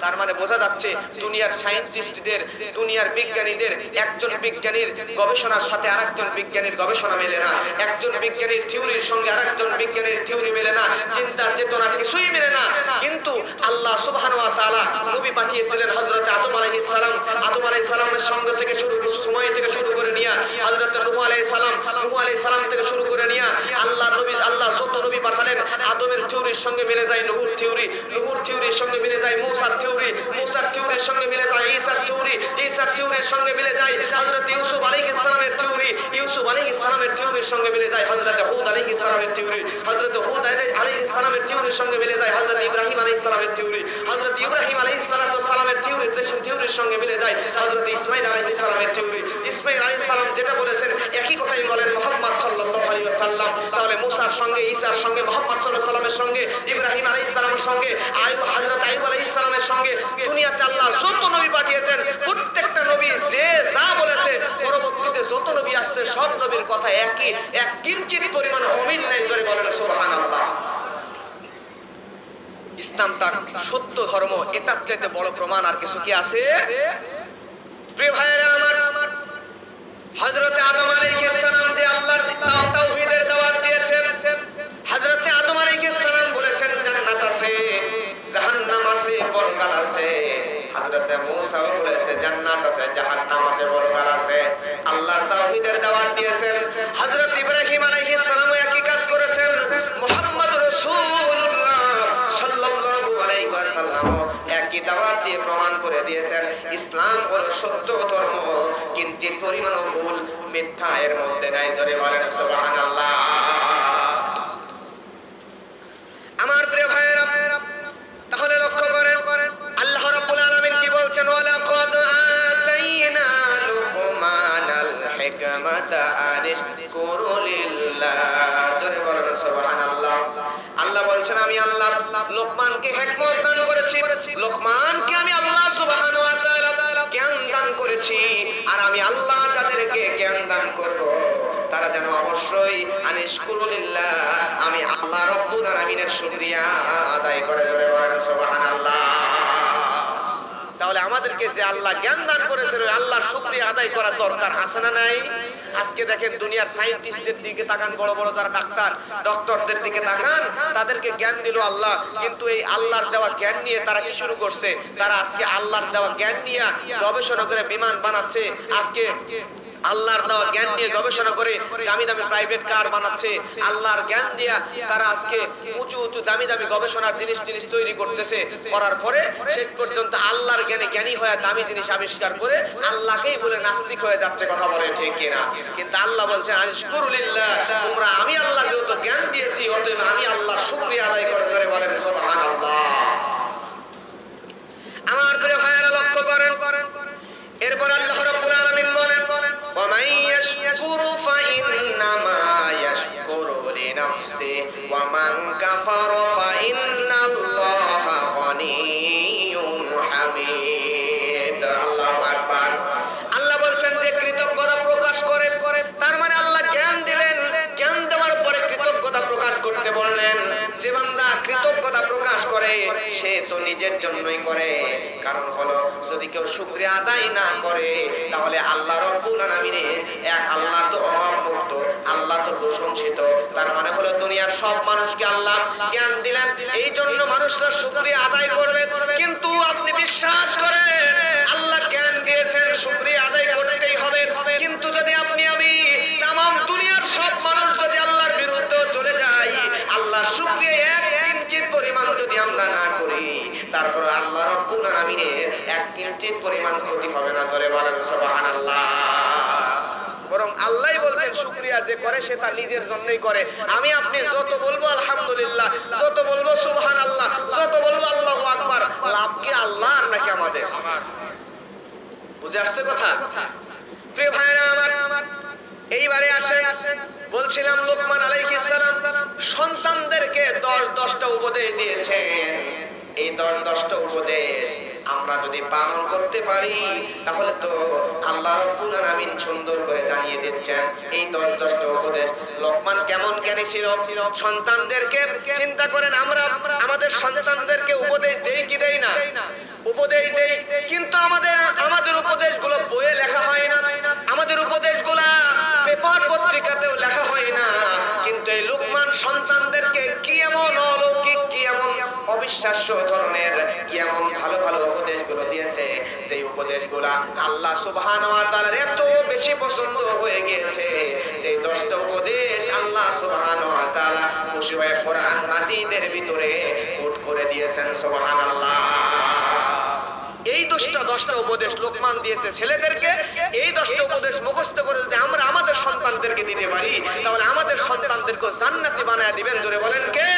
তার মানে বোঝা যাচ্ছে দুনিয়ার সায়েন্টিস্টদের, দুনিয়ার বিজ্ঞানীদের একজন বিজ্ঞানীর গবেষণার সাথে আরেকজন বিজ্ঞানীর গবেষণা মেলে না, একজন বিজ্ঞানীর থিওরির সঙ্গে আরেকজন বিজ্ঞানীর থিওরি মেলে না, চিন্তা চেতনা কিছুই মেলে না। কিন্তু আল্লাহ সুবহানাহু ওয়া তাআলা নবী পাঠিয়েছিলেন হযরত আদম আলাইহিস সালাম। আদম আলাইহিস সালামের সঙ্গে থেকে সময় থেকে শুরু করে নিয়ে হযরত নূহ আলাইহিস সালাম, নূহ আলাইহিস সালাম থেকে শুরু করে নিয়ে আল্লাহ যত নবী পাঠালেন আদমের থিওরির সঙ্গে মিলে যায় নূহুর থিওরি, নূহুর থিওরির সঙ্গে মিলে যায় মূসার থিওরি, মূসার থিওরির সঙ্গে মিলে যায় ঈসার থিওরি, ঈসার থিওরির সঙ্গে মিলে যায় হযরত ইউসুফ আলাইহিস সালামের থিওরি, ইউসুফ আলাইহিস সালামের থিওরির সঙ্গে মিলে যায় হযরত হুদ আলাইহিস সালামের থিওরি, হযরত হুদ আলাইহিস সালামের থিওরির সঙ্গে মিলে যায় হযরত ইব্রাহিম আলাইহিস সালামের থিওরি, হযরত ইব্রাহিম আলাইহিস সালামের থিওরির সঙ্গে মিলে যায় হযরত ইসমাঈল আলাইহিস সালামের থিওরি। ইসমাঈল আলাইহিস সালাম যেটা বলেছেন একই কথাই বলেন মুহাম্মদ সাল্লাল্লাহু আলাইহি ওয়াসাল্লাম। তাহলে মূসার সঙ্গে, ঈসার সঙ্গে, মুহাম্মদ সাল্লাল্লাহু আলাইহি ওয়াসাল্লামের সঙ্গে, ইব্রাহিম আলাইহিস সালামের সঙ্গে, হযরত আইয়ুব আলাইহিস সালামের সঙ্গে দুনিয়াতে আল্লাহ যত নবী পাঠিয়েছেন প্রত্যেকটা নবী যে যা বলেছে পরবর্তীতে যত নবী আসছে সব নবীর কথা একই, এক কিঞ্চিত পরিমাণ অমিল নাই। জোরে বলেন সুবহানাল্লাহ। ইসলাম তার সত্য ধর্ম, এটার চাইতে বড় প্রমাণ আর কিছু কি আছে? প্রিয় ভাইয়েরা আমার, হযরত আদম আলাইহিস সালাম যে আল্লাহর তাওহীদের দাওয়াত দিয়েছেন, হযরত আদম আলাইহিস সালাম বলেছেন জান্নাত আছে, জাহান্নাম আছে, পরকাল আছে। হযরত মূসা বলেছে জান্নাত আছে, জাহান্নাম আছে, পরকাল আছে। আল্লাহর তাওহীদের দাওয়াত দিয়েছেন। হযরত ইব্রাহিম আলাইহিস সালাম একই কাজ করেছেন। মুহাম্মদ রাসূলুল্লাহ সাল্লাল্লাহু আলাইহি ওয়াসাল্লাম একই দাওয়াত দিয়ে প্রমাণ করে দিয়েছেন ইসলাম হলো সত্য ধর্ম, কিঞ্চিত পরিমাণও ভুল মিথ্যা এর মধ্যে নাই। জোরে বলেন সুবহানাল্লাহ। আমার প্রিয় ভাইয়েরা, তাহলে লক্ষ্য করেন আল্লাহ রাব্বুল আলামিন কি বলছেন? ওয়ালাকাদ আতাইনা লুকমানাল হিকমাতা আনিশকুরু লিল্লাহ। জোরে বলেন সুবহানাল্লাহ। আল্লাহ বলছেন আমি আল্লাহ লোকমানকে হিকমত দান করেছি, লোকমানকে আমি আল্লাহ সুবহানাহু ওয়া তাআলা জ্ঞান দান করেছি। আর আমি আল্লাহ যাদেরকে জ্ঞান দান করব তারা যেন অবশ্যই আনিশকুরুলিল্লাহ, আমি আল্লাহ রাব্বুল আলামিনের শুকরিয়া আদায় করে। জোরে বলেন সুবহানাল্লাহ। তাহলে আমাদেরকে যে আল্লাহ জ্ঞান দান করেছেন ওই আল্লাহর শুকরিয়া আদায় করা দরকার আছে না নাই? আজকে দেখেন দুনিয়ার সায়েন্টিস্টদের দিকে তাকান, বড় বড় যারা ডক্টরদের দিকে তাকান, তাদেরকে জ্ঞান দিল আল্লাহ, কিন্তু এই আল্লাহর দেওয়া জ্ঞান নিয়ে তারা কি শুরু করছে? তারা আজকে আল্লাহর দেওয়া জ্ঞান নিয়ে গবেষণা করে বিমান বানাচ্ছে। আজকে আল্লাহর দেওয়া জ্ঞান নিয়ে গবেষণা করে দামি দামি প্রাইভেট কার বানাচ্ছে। আল্লাহর জ্ঞান দিয়া তারা আজকে উঁচু উঁচু দামি দামি গবেষণার জিনিস তৈরি করতেছে। করার পরে শেষ পর্যন্ত আল্লাহর জ্ঞানে জ্ঞানী হয়ে দামি জিনিস আবিষ্কার করে আল্লাহকেই বলে নাস্তিক হয়ে যাচ্ছে। কথা বলে ঠিক কিনা? কিন্তু আল্লাহ বলছেন আনিশকুরুলিল্লাহ, তোমরা আমি আল্লাহ যেহেতু জ্ঞান দিয়েছি অতএব আমি আল্লাহর শুকরিয়া আদায় করে। জোরে বলেন সুবহানাল্লাহ। আমার প্রিয় ভাইয়েরা লক্ষ্য করেন, এরপর আল্লাহ রাব্বুল আলামিন বলেন ওয়া মান ইয়াশকুরু ফাইন্নামা ইয়াশকুরু লিনাফসিহি ওয়া মান কাফারা ফাইন্নাল্লাহা গনিয়্যুন হামিদ। আল্লাহু আকবার। আল্লাহ বলছেন যে কৃতজ্ঞতা প্রকাশ করে, তার মানে আল্লাহ জ্ঞান দিলেন, জ্ঞান দেওয়ার পরে কৃতজ্ঞতা প্রকাশ করতে বললেন। যে বান্দা কৃতজ্ঞতা প্রকাশ করে সে তো নিজের জন্যই করে। কারণ হলো যদি কেউ শুকরিয়া আদায় না করে তাহলে আল্লাহ রাব্বুল আলামিনের এক আল্লাহ তো অমুক্ত, আল্লাহ তো প্রশংসিত। তার মানে হলো দুনিয়ার সব মানুষকে আল্লাহ জ্ঞান দিলেন, এই জন্য মানুষরা শুকরিয়া আদায় করবে। কিন্তু আপনি বিশ্বাস করেন আল্লাহ জ্ঞান দিয়েছেন, শুকরিয়া আদায় করতেই হবে। কিন্তু যদি আপনি আমি তামাম দুনিয়ার সব মানুষ যদি আল্লাহর বিরুদ্ধে চলে যায়, আল্লাহর শুকরিয়া এক কিঞ্চিত পরিমাণ যদি আমরা না করি, তারপর আল্লাহ রাব্বুল আলামিনের এক কিঞ্চিত পরিমাণ ক্ষতি হবে না। জোরে বলেন সুবহানাল্লাহ। বরং আল্লাহই বলছেন শুকরিয়া যে করে সে তার নিজের জন্যই করে। আমি আপনি যত বলবো আলহামদুলিল্লাহ, যত বলবো সুবহানাল্লাহ, যত বলবো আল্লাহু আকবার, লাভ কি আল্লাহর নাকি আমাদের? বুঝে আসছে কথা? প্রিয় ভাইরা আমার, এইবারে আসে বলছিলাম লোকমান আলাইহিস সালাম সন্তানদেরকে 10টা উপদেশ দিয়েছেন। এই 10টা উপদেশ আমরা যদি পালন করতে পারি তাহলে তো আল্লাহ রাব্বুল আলামিন সুন্দর করে জানিয়ে দিচ্ছেন এই 10টা উপদেশ। লোকমান কেমন জ্ঞানী ছিল? সন্তানদেরকে চিন্তা করেন, আমরা আমাদের সন্তানদেরকে উপদেশ দেই কি দেই না? উপদেশ দেই, কিন্তু আমাদের উপদেশগুলো বইয়ে লেখা হয় না, আমাদের উপদেশগুলো পেপার পত্রিকাতেও লেখা হয় না। কিন্তু এই লোকমান সন্তানদেরকে কি এমন অলৌকিক, কি এমন অবিশ্বাস্য ধরনের, কি এমন ভালো ভালো উপদেশগুলো দিয়েছে, সেই উপদেশগুলো আল্লাহ সুবহানাহু ওয়া তাআলার এত বেশি পছন্দ হয়ে গিয়েছে। সেই 10টা উপদেশ আল্লাহ সুবহানাহু ওয়া তাআলা খুশি হয়ে কোরআন মাজিদের ভিতরে কোট করে দিয়েছেন। সুবহানাল্লাহ। এই 10টা উপদেশ লোকমান দিয়েছে ছেলেদেরকে। এই 10টা উপদেশ মুখস্থ করে যদি আমরা আমাদের সন্তানদেরকে দিতে পারি তাহলে আমাদের সন্তানদেরকে জান্নাতি বানায় দিবেন। জোরে বলেন কে?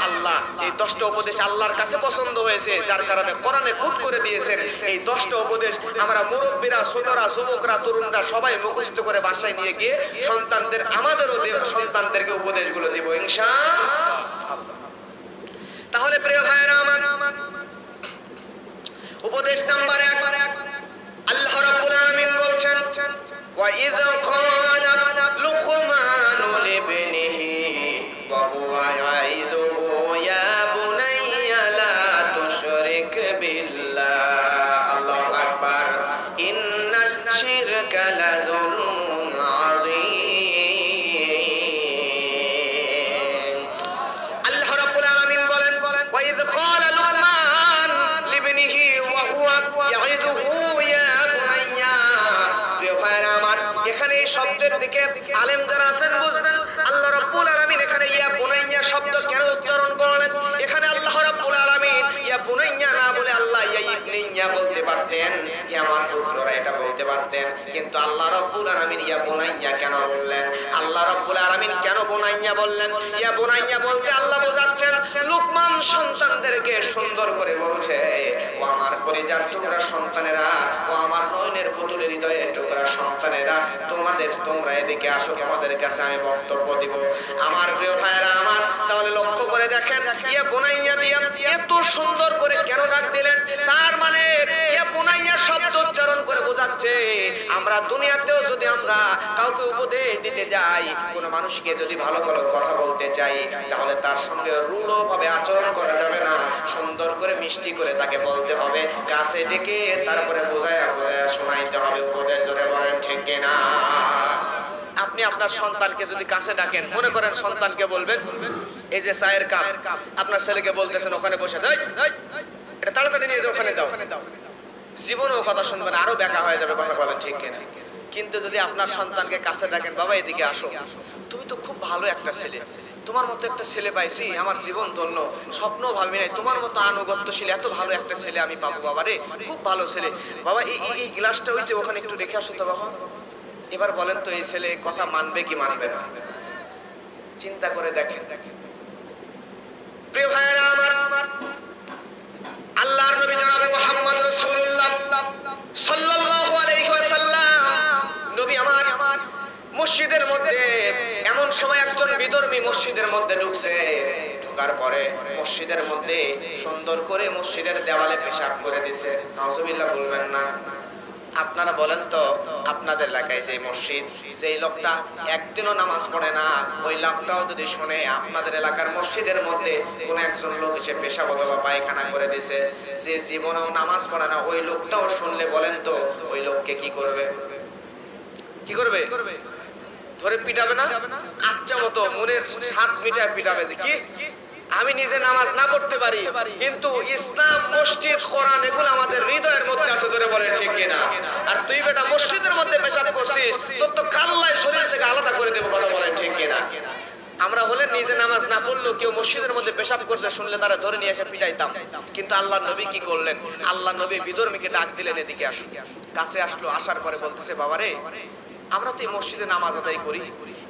আল্লাহ। এই 10টা উপদেশ আল্লাহর কাছে পছন্দ হয়েছে, যার কারণে কোরআনে কোট করে দিয়েছেন। এই 10টা উপদেশ আমরা মুরব্বীরা, ছোটরা, যুবকরা, তরুণরা সবাই মুখস্থ করে বাসায় নিয়ে গিয়ে সন্তানদের, আমাদেরও সন্তানদেরকে উপদেশগুলো দিব ইনশাআল্লাহ। তাহলে প্রিয় ভাইরা আমার, উপদেশ নাম্বার 1, আল্লাহ রাব্বুল আলামিন বলছেন ওয়া ইয ক্বালা লুকমানু লিবনিহি ওয়া হুয়া ইয়াইদুহু ইয়া বুনাইয়া লা তুশরিক বিল্লাহ। আল্লাহু আকবার। ইন্নাশ শিরকা লাযুলমুন আযীম। আল্লাহ রাব্বুল আলামিন বলেন ওয়া ইয ক্বালা লুকমান লিবনিহি ওয়া হুয়া ইয়াইদুহু ইয়া বুনাইয়া। প্রিয় ভাইরা আমার, এখানে এই শব্দের দিকে আলেম যারা আছেন বুঝবেন আল্লাহ রাব্বুল আলামিন এখানে ইয়া বুনাইয়া শব্দ কেন উচ্চারণ করলেন। এখানে আল্লাহ রাব্বুল আলামিন ইয়া বুনাইয়া না বলে আল্লাহ ইয়া ইবনিয়া বলতে পারতেন, ইয়া আমার পুত্ররা এটা বলতে পারতেন, কিন্তু আল্লাহ রাব্বুল আলামিন ইয়া বুনাইয়া কেন বললেন? আল্লাহ রাব্বুল আলামিন কেন বুনাইয়া বললেন? ইয়া বুনাইয়া বলতে আল্লাহ বোঝাচ্ছেন লোকমান সন্তানদেরকে সুন্দর করে বলছে, ও আমার কলিজার টুকরা সন্তানেরা, ও আমার নয়নের পুতুলের হৃদয়ের টুকরা সন্তানেরা, তোমরা এদিকে আসো, তোমাদের কাছে আমি বক্তব্য দিব। আমার প্রিয় ভাইরা আমার, তাহলে লক্ষ্য করে দেখেন ইয়া বুনাইয়া দিয়া এত সুন্দর করে কেন ডাক দিলেন? তার মানে ইয়া বুনাইয়া শব্দ উচ্চারণ করে বোঝাচ্ছে আমরা দুনিয়াতেও যদি আমরা কাউকে উপদেশ দিতে যাই, কোন মানুষকে যদি ভালো ভালো কথা বলতে চাই, তাহলে তার সঙ্গে রূঢ়ভাবে আচরণ করা যাবে না, সুন্দর করে মিষ্টি করে তাকে বলতে হবে, কাছে ডেকে তারপরে বোঝায়া শোনাইতে হবে উপদেশ। জোরে বলেন ঠিক কিনা? আপনি আপনার সন্তানকে যদি কাছে ডাকেন, মনে করেন সন্তানকে বলবেন এই যে চায়ের কাপ, আপনার ছেলেকে বলতেছেন ওখানে বসে এটা তাড়াতাড়ি নিয়ে যাও, ওখানে যাও, জীবনেও কথা শুনবেন, আরো ব্যাকা হয়ে যাবে। কথা বলেন ঠিক কিনা? কিন্তু যদি আপনার সন্তানকে কাছে ডাকেন, বাবা এদিকে আসো, তুমি তো খুব ভালো একটা ছেলে, তোমার মতো একটা ছেলে পাইছি, আমার জীবন ধন্য, স্বপ্ন ভাবি নাই তোমার মতো আনুগত্যশীল এত ভালো একটা ছেলে আমি পাবো, বাবা রে খুব ভালো ছেলে, বাবা এই গ্লাসটা ওই যে ওখানে একটু রেখে আসো তো বাবা। এবার বলেন তো এই ছেলে কথা মানবে কি মানবে না? চিন্তা করে দেখেন। প্রিয় ভাইরা আমার, আল্লাহর নবী জনাবে মুহাম্মদ রাসূলুল্লাহ সাল্লাল্লাহু আলাইহি ওয়াসাল্লাম, নবী আমার মসজিদের মধ্যে এমন সময় একজন বিধর্মী মসজিদের মধ্যে ঢুকছে। ঢোকার পরে মসজিদের মধ্যে সুন্দর করে মসজিদের দেওয়ালে পেশাব করে দিছে। নাউজুবিল্লাহ বলবেন না? আপনারা বলেন তো, আপনাদের এলাকায় যে মসজিদ, যেই লোকটা একদিনও নামাজ পড়ে না, ওই লোকটাও যদি শুনে আপনাদের এলাকার মসজিদের মধ্যে কোন একজন লোক এসে পেশাব অথবা পায়খানা করে দিছে, যে জীবনেও নামাজ পড়ে না, ওই লোকটাও শুনলে বলেন তো ওই লোককে কি করবে? কি করবে? ধরে পিটাবে না? আচ্ছা মতো মনের সাত মিটায় পিটাবে যে কি আমি নিজে নামাজ না পড়তে পারি, কিন্তু ইসলাম, মসজিদ, কোরআন এগুলো আমাদের হৃদয়ের মধ্যে আছে। ধরে বলে ঠিক কিনা? আর তুই বেটা মসজিদের মধ্যে পেশাব করছিস, তোর তো কাল্লায় শরীর থেকে আলাদা করে দেবো। কথা বলেন ঠিক কিনা? আমরা হলে নিজে নামাজ না পড়লেও কেউ মসজিদের মধ্যে পেশাব করছে শুনলে তারা ধরে নিয়ে এসে পিটাইতাম, কিন্তু আল্লাহ নবী কি করলেন? আল্লাহ নবী বিধর্মীকে ডাক দিলেন, এদিকে আসো। কাছে আসলো, আসার পরে বলতেছে, বাবারে আমরা তো এই মসজিদে নামাজ আদায় করি,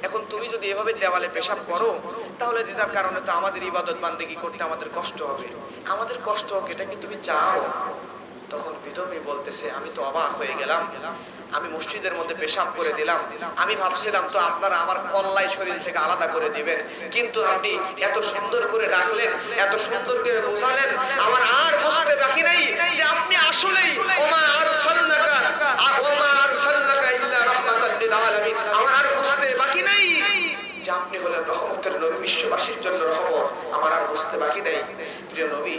এখন তুমি যদি এভাবে দেওয়ালে পেশাব করো তাহলে যেটার কারণে তো আমাদের ইবাদত বান্দেগি করতে আমাদের কষ্ট হবে, আমাদের কষ্ট হোক, এটা কি তুমি চাও? তখন বিধর্মী বলতেছে, আমি তো অবাক হয়ে গেলাম, আমি মসজিদের মধ্যে পেশাব করে দিলাম, আমি ভাবছিলাম তো আপনারা আমার কল্লাই শরীর থেকে আলাদা করে দিবেন, কিন্তু আপনি এত সুন্দর করে ডাকলেন, এত সুন্দর করে বোঝালেন, আমার আর বুঝতে বাকি নাই যে আপনি আসলেই ওমা আরসালনাকা ইল্লা রাহমাতাল লিল আলামিন। আমার আর বুঝতে বাকি নাই যে আপনি হলেন রহমতের নবী, বিশ্ববাসীর জন্য রহমত। আমার আর বুঝতে বাকি নাই প্রিয় নবী,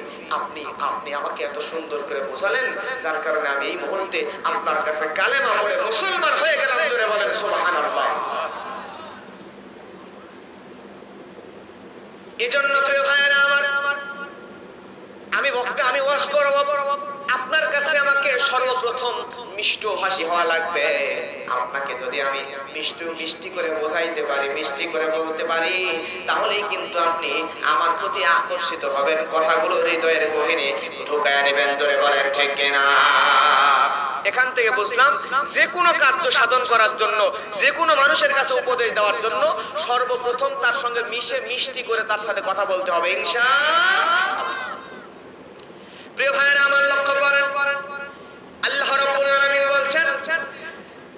আপনি আমাকে এত সুন্দর করে বোঝালেন, যার কারণে আমি এই মুহূর্তে আপনার কাছে কালেমা পড়ে মুসলমান হয়ে গেলাম। জোরে বলেন সুবহানাল্লাহ। এজন্য প্রিয় ভাইরা আমার, আমি বক্তা, আমি ওয়াজ করব, আপনার কাছে আমাকে সর্বপ্রথম মিষ্ট ভাষী হওয়া লাগবে। আপনাকে যদি আমি মিষ্টি করে বোঝাইতে পারি, মিষ্টি করে বলতে পারি, তাহলেই কিন্তু আপনি আমার প্রতি আকর্ষিত হবেন, কথাগুলো হৃদয়ের গভীরে ঢুকায় নেবেন। জোরে বলেন ঠিক কিনা? এখান থেকে বুঝলাম যে কোনো কার্য সাধন করার জন্য, যে কোনো মানুষের কাছে উপদেশ দেওয়ার জন্য সর্বপ্রথম তার সঙ্গে মিশে মিষ্টি করে তার সাথে কথা বলতে হবে ইনশাআল্লাহ। প্রিয় ভাইরা আমার, লক্ষ্য করেন, আল্লাহ রাব্বুল আলামিন বলছেন,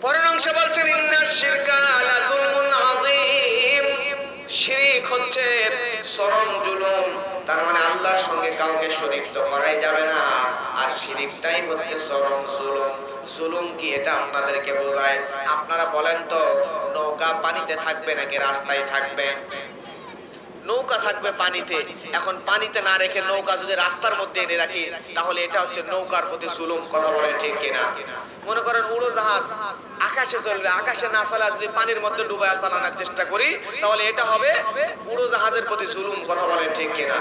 পরের অংশে বলছেন ইন্নাশ শিরকা লা যুলমুন আযীম। শিরক হচ্ছে চরম জুলুম। তার মানে আল্লাহর সঙ্গে কাউকে শরীক তো করাই যাবে না, আর শিরকটাই হচ্ছে চরম জুলুম। জুলুম কি এটা আপনাদেরকে বোঝায়? আপনারা বলেন তো, নৌকা পানিতে থাকবে নাকি রাস্তায় থাকবে? নৌকা থাকবে পানিতে। এখন পানিতে না রেখে নৌকা যদি রাস্তার মধ্যে এনে রাখি, তাহলে এটা হচ্ছে নৌকার প্রতি জুলুম। কথা বলেন ঠিক কিনা? মনে করেন উড়োজাহাজ আকাশে চলবে, আকাশে না চালা যদি পানির মধ্যে ডুবায় চালানোর চেষ্টা করি, তাহলে এটা হবে উড়োজাহাজের প্রতি জুলুম। কথা বলেন ঠিক কিনা?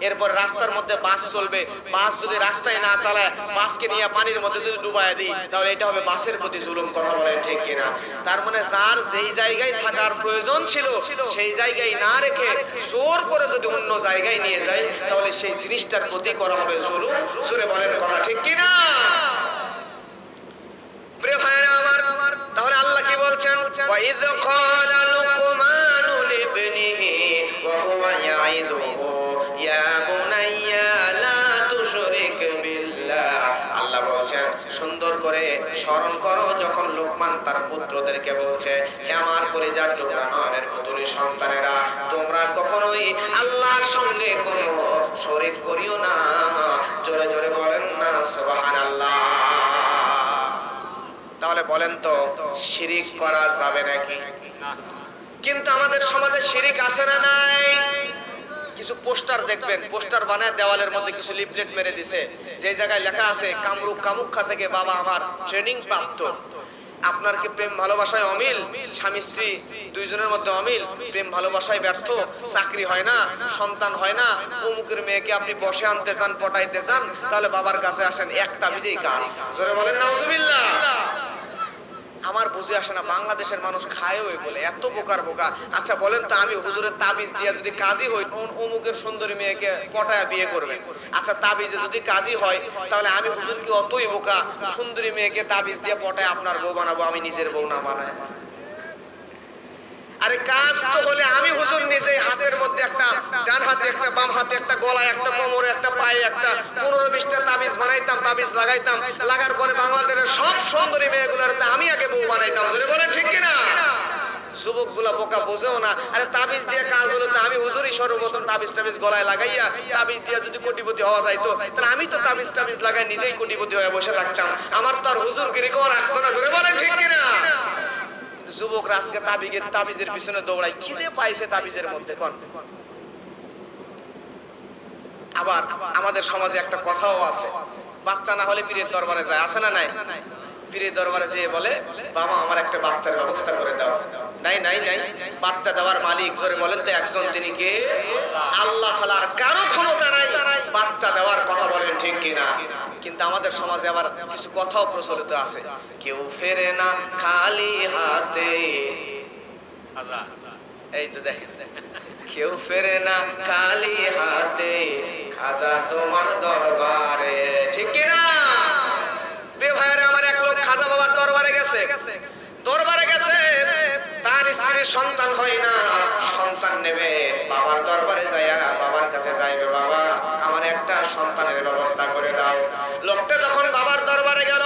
এরপর রাস্তার মধ্যে বাস চলবে, বাস যদি রাস্তায় না চালায়, বাসকে নিয়ে পানির মধ্যে যদি ডুবায় দিই, তাহলে এটা হবে বাসের প্রতি জুলুম। কথা বলেন ঠিক কিনা? তার মানে যার যেই জায়গায় থাকার প্রয়োজন ছিল সেই জায়গায় না রেখে জোর করে যদি অন্য জায়গায় নিয়ে যায়, তাহলে সেই জিনিসটার প্রতি করা হবে জুলুম। জোরে বলেন কথা ঠিক কিনা? প্রিয় ভাইরা আমার, তাহলে আল্লাহ কি বলছেন? ওয়া ইয ক্বালা লুকমানু লিবনিহি ওয়া হুয়া ইয়াইদুহু ইয়া বুনাইয়া লা তুশরিক বিল্লাহ। আল্লাহ বলছেন, সুন্দর করে স্মরণ করো যখন লোকমান তার পুত্রদেরকে বলছে, হে আমার কলিজার টুকরা নয়নের ফুতুরি সন্তানেরা, তোমরা কখনোই আল্লাহর সঙ্গে কোনো শরীক করিও না। জোরে জোরে বলেন না সুবহানাল্লাহ। তাহলে বলেন তো, শিরিক করা যাবে নাকি? কিন্তু আমাদের সমাজে শিরিক আছে না নাই? কিছু পোস্টার দেখবেন, পোস্টার বানায় দেওয়ালের মধ্যে কিছু লিফলেট মেরে দিছে, যে জায়গায় লেখা আছে কামরূপ কামুখ্যা থেকে বাবা আমার ট্রেনিং প্রাপ্ত। আপনার কি প্রেম ভালোবাসায় অমিল? স্বামী স্ত্রী দুইজনের মধ্যে অমিল, প্রেম ভালোবাসায় ব্যর্থ, চাকরি হয় না, সন্তান হয় না, অমুকের মেয়েকে আপনি বসে আনতে চান, পটাইতে চান, তাহলে বাবার কাছে আসেন, এক তাবিজেই কাজ। জোরে বলেন নাউজুবিল্লাহ। আমার বুঝে আসে না, বাংলাদেশের মানুষ খায়ও বলে, এত বোকার বোকা। আচ্ছা বলেন তো, আমি হুজুরের তাবিজ দিয়া যদি কাজী হই, অমুকের সুন্দরী মেয়েকে পটায়া বিয়ে করবেন। আচ্ছা তাবিজে যদি কাজী হয়, তাহলে আমি হুজুর কি অতই বোকা, সুন্দরী মেয়েকে তাবিজ দিয়ে পটায় আপনার বউ বানাবো, আমি নিজের বউ না বানায়? আরে কাজ তো হলে আমি হুজুর নিজেই হাতের মধ্যে একটা, ডান হাতে একটা, বাম হাতে একটা, গলায় একটা, কোমরে একটা, পায়ে একটা 15-20টা তাবিজ বানাইতাম, তাবিজ লাগাইতাম, লাগার পরে বাংলাদেশের সব সুন্দরী মেয়েগুলোর আমি আগে বউ বানাইতাম। জোরে বলেন ঠিক কিনা? যুবকগুলা বোকা বোঝেও না। আরে তাবিজ দিয়ে কাজ হলো, তো আমি হুজুরই সর্বপ্রথম তাবিজ টাবিজ গলায় লাগাইয়া তাবিজ দিয়ে যদি কোটিপতি হওয়া যায়, তো তাহলে আমি তো তাবিজ টাবিজ লাগাই নিজেই কোটিপতি হয়ে বসে থাকতাম, আমার তো আর হুজুরগিরি করা রাখতো না। জোরে বলেন ঠিক কিনা? যুবকরা আজকে তাবিজের পিছনে দৌড়ায়, কি যে পাইছে তাবিজের মধ্যে কোন। আবার আমাদের সমাজে একটা কথাও আছে, বাচ্চা না হলে পীরের দরবারে যায়, আছে না নাই? পীরের দরবারে যেয়ে বলে, বাবা আমার একটা বাচ্চার ব্যবস্থা করে দাও। নাই নাই নাই, বাচ্চা দেওয়ার মালিক জোরে বলেন তো একজন, তিনি কে? আল্লাহ ছাড়া আর কারো ক্ষমতা নাই বাচ্চা দেওয়ার। কথা বলেন ঠিক কিনা? কিন্তু আমাদের সমাজে আবার কিছু কথাও প্রচলিত আছে, কেউ ফেরে না খালি হাতে। এই তো দেখেন, কেউ ফেরে না খালি হাতে, খাজা তোমার দরবারে। ঠিক কিনা? প্রিয় ভাইরা আমার, এক লোক খাজা বাবার দরবারে গেছে, তার স্ত্রীর সন্তান হয় না, সন্তান নেবে, বাবার দরবারে যাইয়া বাবার কাছে যাইবে, বাবা আমার এক একটা সন্তানের ব্যবস্থা করে দাও। লোকটা যখন বাবার দরবারে গেল,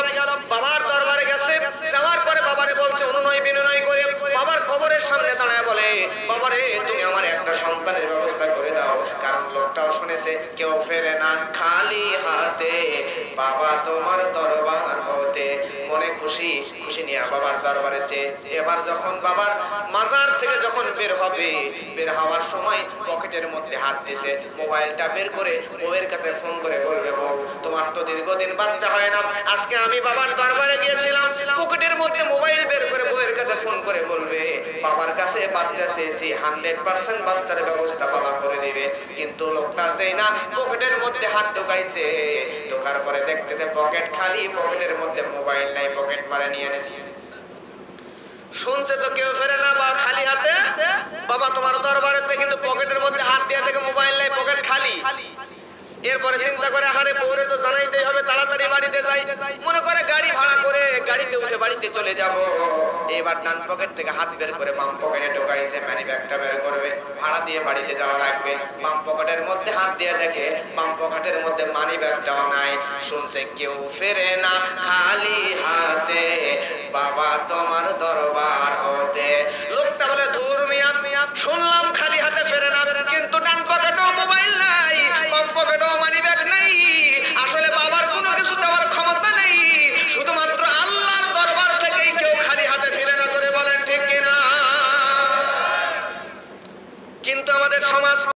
বাবার দরবারে গেছে, যাওয়ার পরে বাবারে বলছে অনুনয় বিনয় করে বাবার কবরের সামনে দাঁড়ায় বলে, বাবারে তুমি আমার একটা সন্তানের ব্যবস্থা করে দাও। কারণ লোকটাও শুনেছে কেউ ফেরে না খালি হাতে বাবা তোমার দরবার হতে। মনে খুশি খুশি নিয়ে বাবার দরবারে চেয়ে এবার যখন বাবার মাজার থেকে যখন বের হবে, বের হওয়ার সময় পকেটের মধ্যে হাত দিছে, মোবাইলটা বের করে বউয়ের কাছে ফোন করে বলবে, বউ তোমার তো দীর্ঘদিন বাচ্চা হয় না, আজকে আমি বাবার দরবারে গিয়েছিলাম, পকেটের মধ্যে মোবাইল বের করে বউয়ের কাছে ফোন করে বলবে বাবার কাছে বাচ্চা চেয়েছি, 100% বাচ্চার ব্যবস্থা বাবা করে দিবে। কিন্তু লোকটা যেই না পকেটের মধ্যে হাত ঢুকাইছে, ঢোকার পরে দেখতেছে পকেট খালি, পকেটের মধ্যে মোবাইল নাই, পকেট মারে নিয়ে নিছে। শুনছে তো কেউ ফেরে না বা খালি হাতে বাবা তোমার দরবারেতে, কিন্তু পকেটের মধ্যে হাত দিয়ে থেকে মোবাইল নাই, পকেট খালি। এরপরে চিন্তা করে আরে বউরে তো জানাইতেই হবে, তাড়াতাড়ি বাড়িতে যাই, মনে করে গাড়ি ভাড়া করে গাড়িতে উঠে বাড়িতে চলে যাব। এবার ডান পকেট থেকে হাত বের করে বাম পকেটে ঢোকাইছে, মানি ব্যাগটা বের করবে, ভাড়া দিয়ে বাড়িতে যাওয়া লাগবে। বাম পকেটের মধ্যে হাত দিয়ে দেখে বাম পকেটের মধ্যে মানি ব্যাগটাও নাই। শুনছে কেউ ফেরে না খালি হাতে বাবা তোমার দরবার হতে। লোকটা বলে ধুর মিয়া, শুনলাম